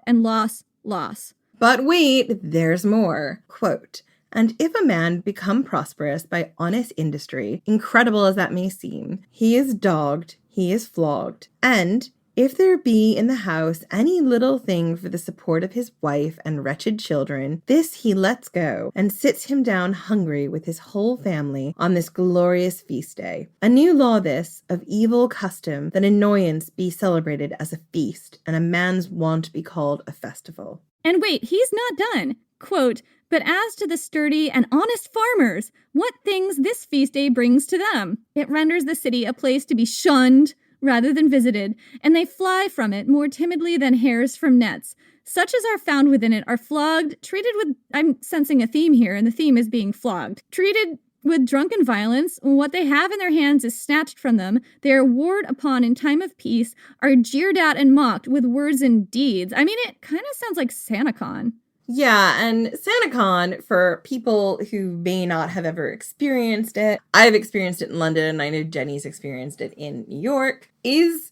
and loss, loss." But wait, there's more. Quote, "And if a man become prosperous by honest industry, incredible as that may seem, he is dogged, he is flogged. And if there be in the house any little thing for the support of his wife and wretched children, this he lets go, and sits him down hungry with his whole family on this glorious feast day. A new law this, of evil custom, that annoyance be celebrated as a feast, and a man's want be called a festival." And wait, he's not done. Quote, "But as to the sturdy and honest farmers, what things this feast day brings to them! It renders the city a place to be shunned rather than visited, and they fly from it more timidly than hares from nets. Such as are found within it are flogged, treated with," I'm sensing a theme here, and the theme is being flogged, "treated With drunken violence, what they have in their hands is snatched from them. They are warred upon in time of peace, are jeered at and mocked with words and deeds. I mean, it kind of sounds like SantaCon. Yeah, and SantaCon, for people who may not have ever experienced it, I've experienced it in London, and I know Jenny's experienced it in New York, is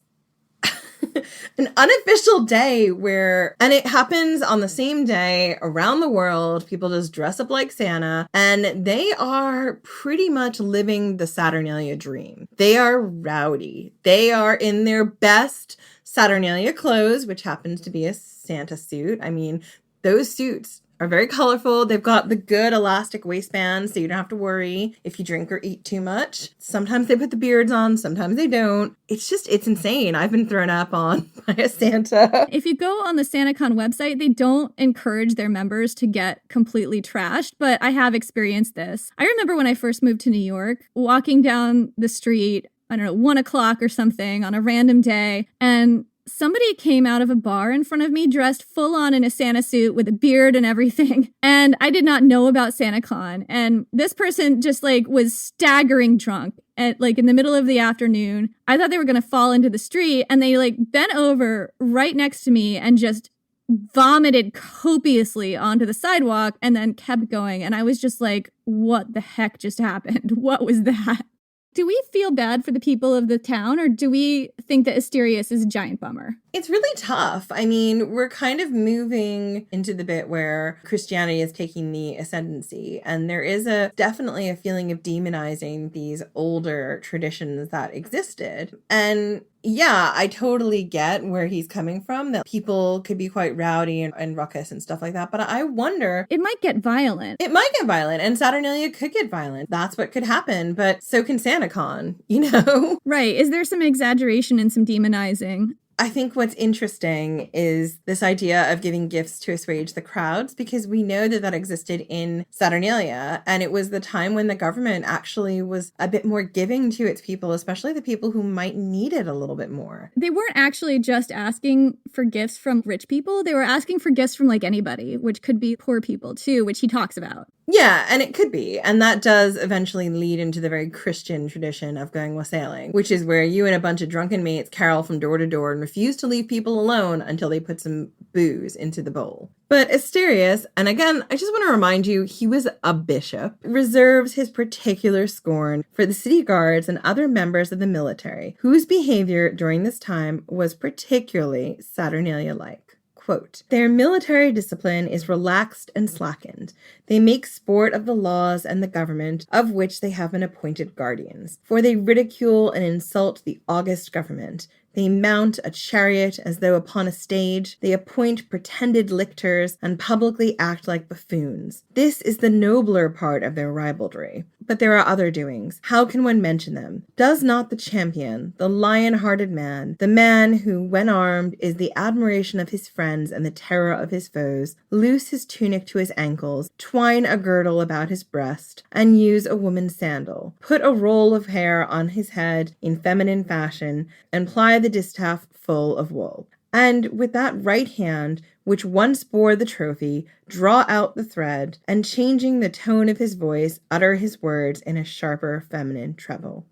an unofficial day and it happens on the same day around the world. People just dress up like Santa, and they are pretty much living the Saturnalia dream. They are rowdy. They are in their best Saturnalia clothes, which happens to be a Santa suit. I mean, those suits are very colorful. They've got the good elastic waistbands, so you don't have to worry if you drink or eat too much. Sometimes they put the beards on, sometimes they don't. It's insane. I've been thrown up on by a Santa. If you go on the SantaCon website, they don't encourage their members to get completely trashed, but I have experienced this. I remember when I first moved to New York, walking down the street, I don't know, 1 o'clock or something on a random day, and somebody came out of a bar in front of me dressed full on in a Santa suit with a beard and everything. And I did not know about SantaCon. And this person just was staggering drunk at in the middle of the afternoon. I thought they were going to fall into the street, and they bent over right next to me and just vomited copiously onto the sidewalk and then kept going. And I was just like, what the heck just happened? What was that? Do we feel bad for the people of the town, or do we think that Asterius is a giant bummer? It's really tough. I mean, we're kind of moving into the bit where Christianity is taking the ascendancy, and there is definitely a feeling of demonizing these older traditions that existed. And yeah, I totally get where he's coming from, that people could be quite rowdy and ruckus and stuff like that. But I wonder... It might get violent. It might get violent, and Saturnalia could get violent. That's what could happen, but so can SantaCon, you know? Right. Is there some exaggeration and some demonizing? I think what's interesting is this idea of giving gifts to assuage the crowds, because we know that existed in Saturnalia, and it was the time when the government actually was a bit more giving to its people, especially the people who might need it a little bit more. They weren't actually just asking for gifts from rich people. They were asking for gifts from anybody, which could be poor people too, which he talks about. Yeah, and it could be. And that does eventually lead into the very Christian tradition of going wassailing, which is where you and a bunch of drunken mates carol from door to door and refuse to leave people alone until they put some booze into the bowl. But Asterius, and again, I just want to remind you, he was a bishop, reserves his particular scorn for the city guards and other members of the military, whose behavior during this time was particularly Saturnalia-like. Quote, their military discipline is relaxed and slackened. They make sport of the laws and the government, of which they have been appointed guardians. For they ridicule and insult the august government. They mount a chariot as though upon a stage. They appoint pretended lictors and publicly act like buffoons. This is the nobler part of their ribaldry. But there are other doings. How can one mention them? Does not the champion, the lion-hearted man, the man who, when armed, is the admiration of his friends and the terror of his foes, loose his tunic to his ankles, twine a girdle about his breast, and use a woman's sandal, put a roll of hair on his head in feminine fashion, and ply the distaff full of wool, and with that right hand which once bore the trophy, draw out the thread, and changing the tone of his voice, utter his words in a sharper feminine treble.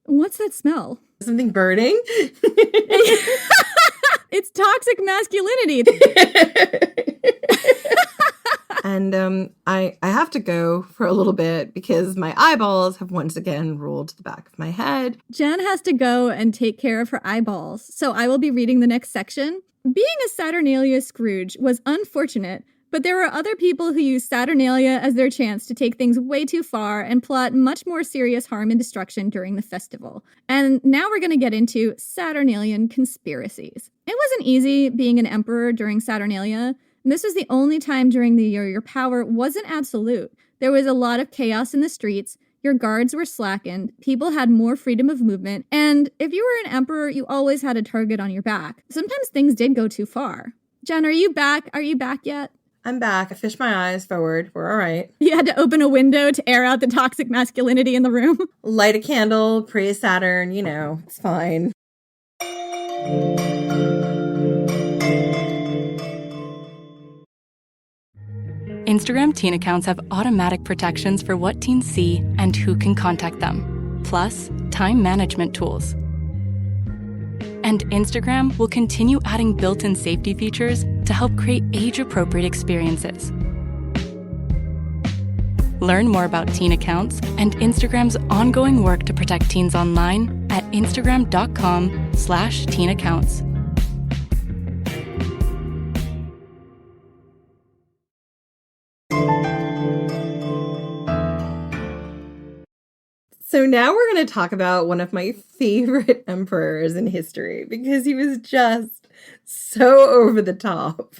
What's that smell? Something burning? It's toxic masculinity. And I have to go for a little bit because my eyeballs have once again rolled to the back of my head. Jen has to go and take care of her eyeballs, so I will be reading the next section. Being a Saturnalia Scrooge was unfortunate, but there were other people who used Saturnalia as their chance to take things way too far and plot much more serious harm and destruction during the festival. And now we're going to get into Saturnalian conspiracies. It wasn't easy being an emperor during Saturnalia. This was the only time during the year your power wasn't absolute. There was a lot of chaos in the streets, your guards were slackened, people had more freedom of movement, and if you were an emperor, you always had a target on your back. Sometimes things did go too far. Jen, are you back? Are you back yet? I'm back. I fished my eyes forward. We're all right. You had to open a window to air out the toxic masculinity in the room. Light a candle, praise Saturn, it's fine. Instagram teen accounts have automatic protections for what teens see and who can contact them, plus time management tools. And Instagram will continue adding built-in safety features to help create age-appropriate experiences. Learn more about teen accounts and Instagram's ongoing work to protect teens online at instagram.com/teen accounts. So now we're going to talk about one of my favorite emperors in history because he was just so over the top.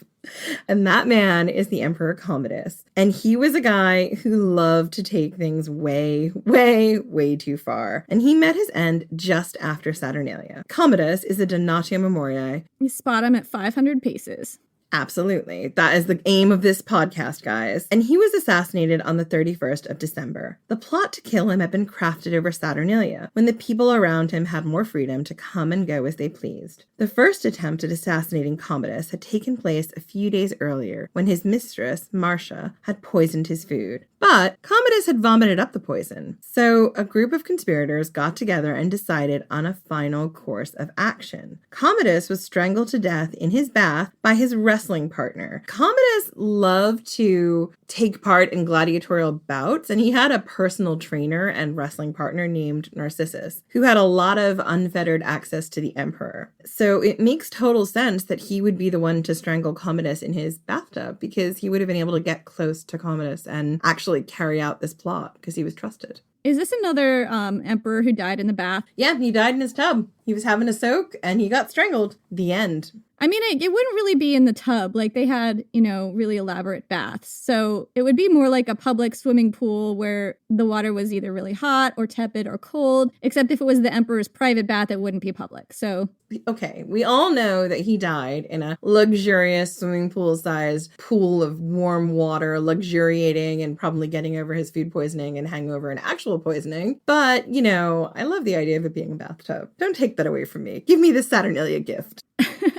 And that man is the Emperor Commodus. And he was a guy who loved to take things way, way, way too far. And he met his end just after Saturnalia. Commodus is a donatio memoriae. You spot him at 500 paces. Absolutely. That is the aim of this podcast, guys. And he was assassinated on the 31st of December. The plot to kill him had been crafted over Saturnalia, when the people around him had more freedom to come and go as they pleased. The first attempt at assassinating Commodus had taken place a few days earlier, when his mistress, Marcia, had poisoned his food. But Commodus had vomited up the poison. So a group of conspirators got together and decided on a final course of action. Commodus was strangled to death in his bath by his wrestling partner. Commodus loved to take part in gladiatorial bouts, and he had a personal trainer and wrestling partner named Narcissus, who had a lot of unfettered access to the emperor. So it makes total sense that he would be the one to strangle Commodus in his bathtub, because he would have been able to get close to Commodus and actually carry out this plot because he was trusted. Is this another emperor who died in the bath? Yeah, he died in his tub. He was having a soak and he got strangled. The end. I mean, it wouldn't really be in the tub. Like, they had, really elaborate baths. So it would be more like a public swimming pool where the water was either really hot or tepid or cold. Except if it was the emperor's private bath, it wouldn't be public. So, okay, we all know that he died in a luxurious swimming pool-sized pool of warm water, luxuriating and probably getting over his food poisoning and hangover and actual poisoning. But, I love the idea of it being a bathtub. Don't take that away from me. Give me the Saturnalia gift.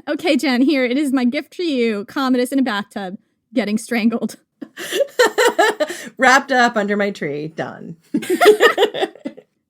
Okay, Jen, here, it is my gift for you. Commodus in a bathtub, getting strangled. Wrapped up under my tree. Done.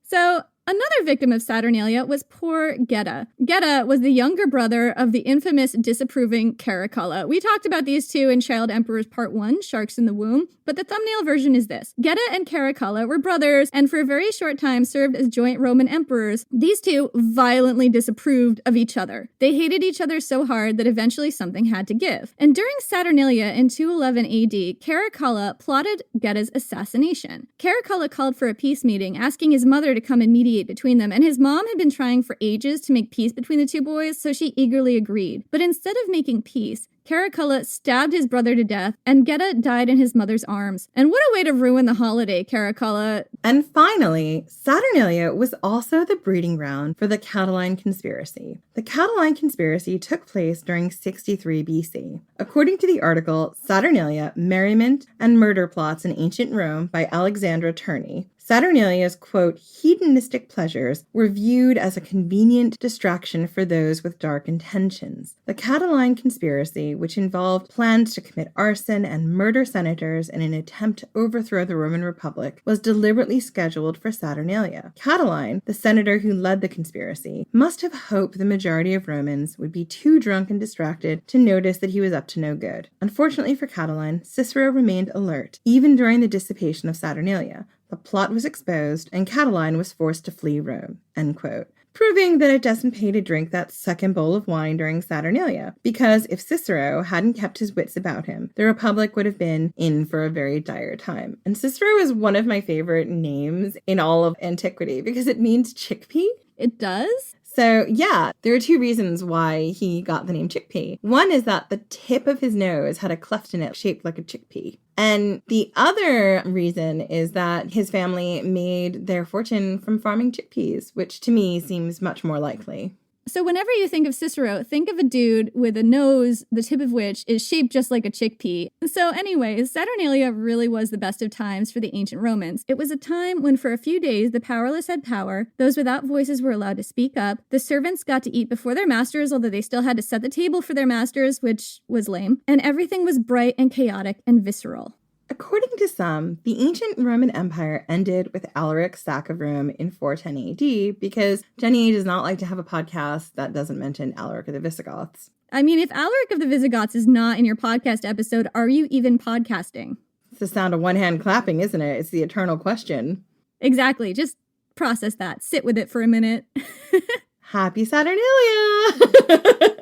So, another victim of Saturnalia was poor Geta. Geta was the younger brother of the infamous disapproving Caracalla. We talked about these two in Child Emperors Part 1, Sharks in the Womb, but the thumbnail version is this. Geta and Caracalla were brothers and for a very short time served as joint Roman emperors. These two violently disapproved of each other. They hated each other so hard that eventually something had to give. And during Saturnalia in 211 AD, Caracalla plotted Geta's assassination. Caracalla called for a peace meeting, asking his mother to come and mediate between them, and his mom had been trying for ages to make peace between the two boys, so she eagerly agreed. But instead of making peace, Caracalla stabbed his brother to death, and Geta died in his mother's arms. And what a way to ruin the holiday, Caracalla. And finally, Saturnalia was also the breeding ground for the Catiline conspiracy. The Catiline conspiracy took place during 63 BC. According to the article, Saturnalia, Merriment and Murder Plots in Ancient Rome by Alexandra Turney, Saturnalia's, quote, hedonistic pleasures were viewed as a convenient distraction for those with dark intentions. The Catiline conspiracy, which involved plans to commit arson and murder senators in an attempt to overthrow the Roman Republic, was deliberately scheduled for Saturnalia. Catiline, the senator who led the conspiracy, must have hoped the majority of Romans would be too drunk and distracted to notice that he was up to no good. Unfortunately for Catiline, Cicero remained alert, even during the dissipation of Saturnalia. The plot was exposed, and Catiline was forced to flee Rome, end quote, proving that it doesn't pay to drink that second bowl of wine during Saturnalia, because if Cicero hadn't kept his wits about him, the Republic would have been in for a very dire time. And Cicero is one of my favorite names in all of antiquity, because it means chickpea. It does? So yeah, there are two reasons why he got the name chickpea. One is that the tip of his nose had a cleft in it shaped like a chickpea. And the other reason is that his family made their fortune from farming chickpeas, which to me seems much more likely. So whenever you think of Cicero, think of a dude with a nose, the tip of which is shaped just like a chickpea. So anyways, Saturnalia really was the best of times for the ancient Romans. It was a time when for a few days the powerless had power, those without voices were allowed to speak up, the servants got to eat before their masters, although they still had to set the table for their masters, which was lame, and everything was bright and chaotic and visceral. According to some, the ancient Roman Empire ended with Alaric's sack of Rome in 410 AD because Jenny does not like to have a podcast that doesn't mention Alaric of the Visigoths. I mean, if Alaric of the Visigoths is not in your podcast episode, are you even podcasting? It's the sound of one hand clapping, isn't it? It's the eternal question. Exactly. Just process that. Sit with it for a minute. Happy Saturnalia!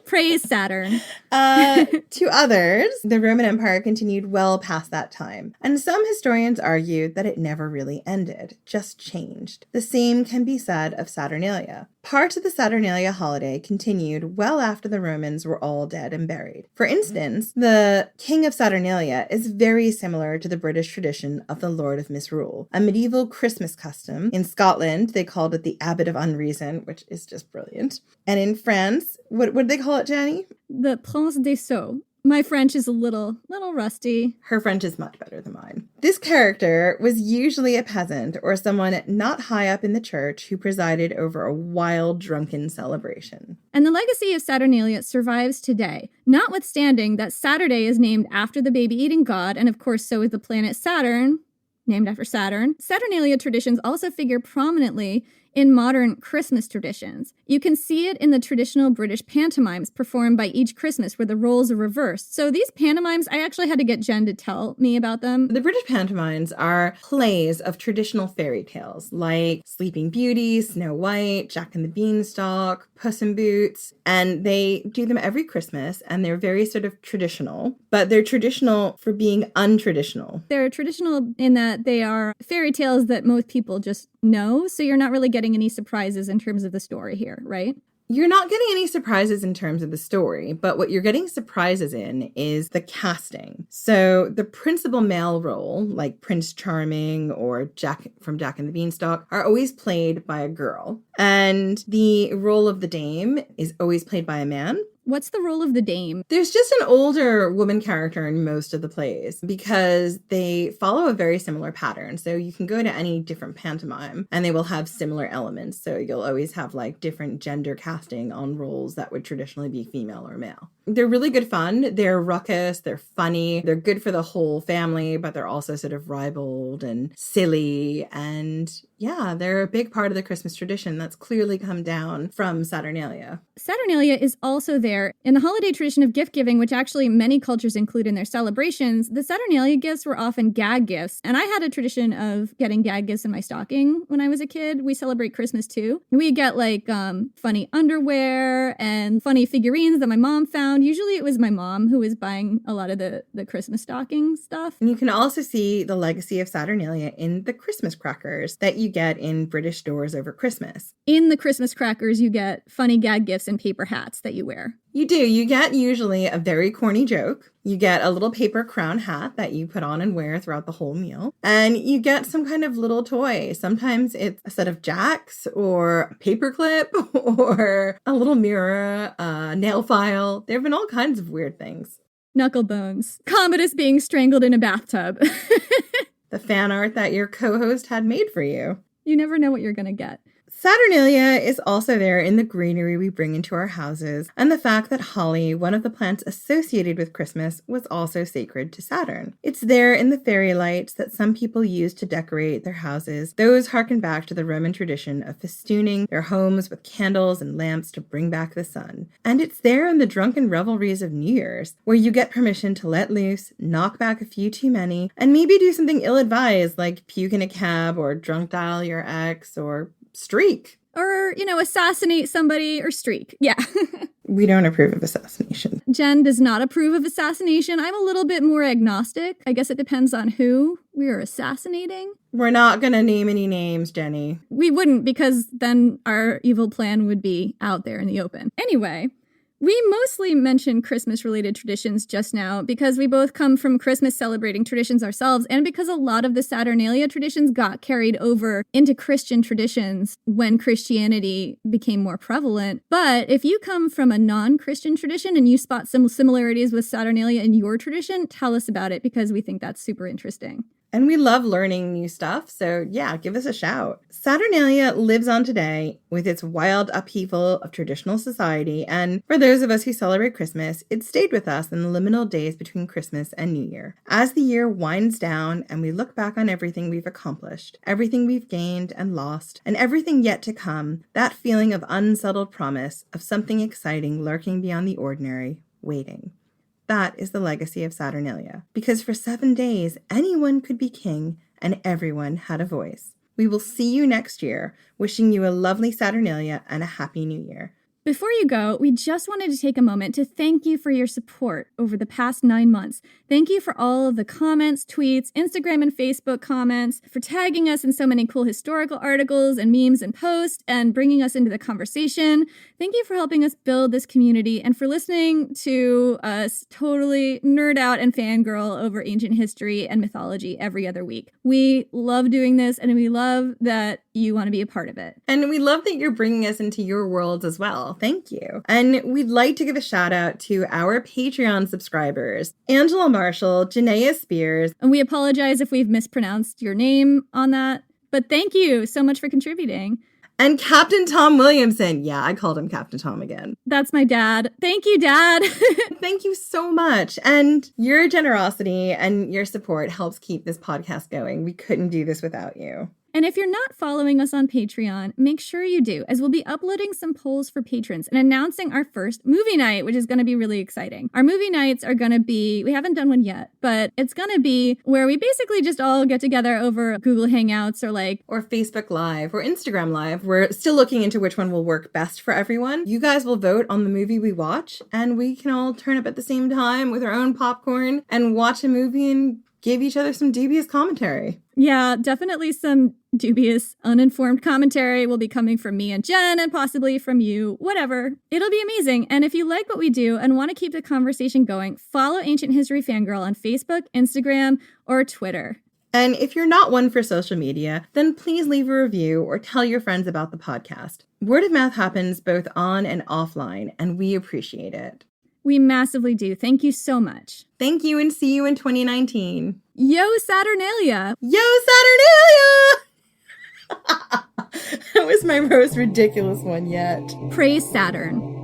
Praise Saturn. To others, the Roman Empire continued well past that time, and some historians argue that it never really ended, just changed. The same can be said of Saturnalia. Parts of the Saturnalia holiday continued well after the Romans were all dead and buried. For instance, the King of Saturnalia is very similar to the British tradition of the Lord of Misrule, a medieval Christmas custom. In Scotland, they called it the Abbot of Unreason, which is just brilliant. And in France, what did they call it, Jenny? The Prince des Sceaux. My French is a little rusty. Her French is much better than mine. This character was usually a peasant or someone not high up in the church who presided over a wild, drunken celebration. And the legacy of Saturnalia survives today, notwithstanding that Saturday is named after the baby-eating god, and of course so is the planet Saturn, named after Saturn. Saturnalia traditions also figure prominently in modern Christmas traditions. You can see it in the traditional British pantomimes performed by each Christmas where the roles are reversed. So these pantomimes, I actually had to get Jen to tell me about them. The British pantomimes are plays of traditional fairy tales like Sleeping Beauty, Snow White, Jack and the Beanstalk, Puss in Boots, and they do them every Christmas, and they're very sort of traditional, but they're traditional for being untraditional. They're traditional in that they are fairy tales that most people just know, so you're not really getting any surprises in terms of the story here, right? You're not getting any surprises in terms of the story, but what you're getting surprises in is the casting. So the principal male role, like Prince Charming or Jack from Jack and the Beanstalk, are always played by a girl. And the role of the dame is always played by a man. What's the role of the dame? There's just an older woman character in most of the plays because they follow a very similar pattern. So you can go to any different pantomime and they will have similar elements. So you'll always have like different gender casting on roles that would traditionally be female or male. They're really good fun. They're ruckus. They're funny. They're good for the whole family, but they're also sort of ribald and silly. And yeah, they're a big part of the Christmas tradition that's clearly come down from Saturnalia. Saturnalia is also there in the holiday tradition of gift giving, which actually many cultures include in their celebrations. The Saturnalia gifts were often gag gifts. And I had a tradition of getting gag gifts in my stocking when I was a kid. We celebrate Christmas too. We get like funny underwear and funny figurines that my mom found. Usually it was my mom who was buying a lot of the Christmas stocking stuff. And you can also see the legacy of Saturnalia in the Christmas crackers that you get in British stores over Christmas. In the Christmas crackers, you get funny gag gifts and paper hats that you wear. You do. You get usually a very corny joke. You get a little paper crown hat that you put on and wear throughout the whole meal. And you get some kind of little toy. Sometimes it's a set of jacks or a paper clip or a little mirror, a nail file. There have been all kinds of weird things. Knuckle bones. Commodus being strangled in a bathtub. The fan art that your co-host had made for you. You never know what you're going to get. Saturnalia is also there in the greenery we bring into our houses, and the fact that holly, one of the plants associated with Christmas, was also sacred to Saturn. It's there in the fairy lights that some people use to decorate their houses. Those harken back to the Roman tradition of festooning their homes with candles and lamps to bring back the sun. And it's there in the drunken revelries of New Year's, where you get permission to let loose, knock back a few too many, and maybe do something ill-advised like puke in a cab or drunk dial your ex or streak. Or, assassinate somebody or streak. Yeah. We don't approve of assassination. Jen does not approve of assassination. I'm a little bit more agnostic. I guess it depends on who we are assassinating. We're not going to name any names, Jenny. We wouldn't, because then our evil plan would be out there in the open. Anyway, we mostly mention Christmas-related traditions just now because we both come from Christmas celebrating traditions ourselves, and because a lot of the Saturnalia traditions got carried over into Christian traditions when Christianity became more prevalent. But if you come from a non-Christian tradition and you spot some similarities with Saturnalia in your tradition, tell us about it because we think that's super interesting. And we love learning new stuff, so yeah, give us a shout. Saturnalia lives on today with its wild upheaval of traditional society, and for those of us who celebrate Christmas, it stayed with us in the liminal days between Christmas and New Year. As the year winds down and we look back on everything we've accomplished, everything we've gained and lost, and everything yet to come, that feeling of unsettled promise of something exciting lurking beyond the ordinary, waiting. That is the legacy of Saturnalia, because for 7 days, anyone could be king and everyone had a voice. We will see you next year, wishing you a lovely Saturnalia and a happy new year. Before you go, we just wanted to take a moment to thank you for your support over the past 9 months. Thank you for all of the comments, tweets, Instagram and Facebook comments, for tagging us in so many cool historical articles and memes and posts, and bringing us into the conversation. Thank you for helping us build this community and for listening to us totally nerd out and fangirl over ancient history and mythology every other week. We love doing this, and we love that you want to be a part of it. And we love that you're bringing us into your worlds as well. Thank you. And we'd like to give a shout out to our Patreon subscribers, Angela Marshall, Janaea Spears. And we apologize if we've mispronounced your name on that, but thank you so much for contributing. And Captain Tom Williamson. Yeah, I called him Captain Tom again. That's my dad. Thank you, Dad. Thank you so much. And your generosity and your support helps keep this podcast going. We couldn't do this without you. And if you're not following us on Patreon, make sure you do, as we'll be uploading some polls for patrons and announcing our first movie night, which is going to be really exciting. Our movie nights are going to be, we haven't done one yet, but it's going to be where we basically just all get together over Google Hangouts or Facebook Live or Instagram Live. We're still looking into which one will work best for everyone. You guys will vote on the movie we watch, and we can all turn up at the same time with our own popcorn and watch a movie and give each other some dubious commentary. Yeah, definitely some dubious, uninformed commentary will be coming from me and Jen, and possibly from you, whatever. It'll be amazing. And if you like what we do and want to keep the conversation going, follow Ancient History Fangirl on Facebook, Instagram, or Twitter. And if you're not one for social media, then please leave a review or tell your friends about the podcast. Word of mouth happens both on and offline, and we appreciate it. We massively do. Thank you so much. Thank you, and see you in 2019. Yo, Saturnalia! Yo, Saturnalia! That was my most ridiculous one yet. Praise Saturn.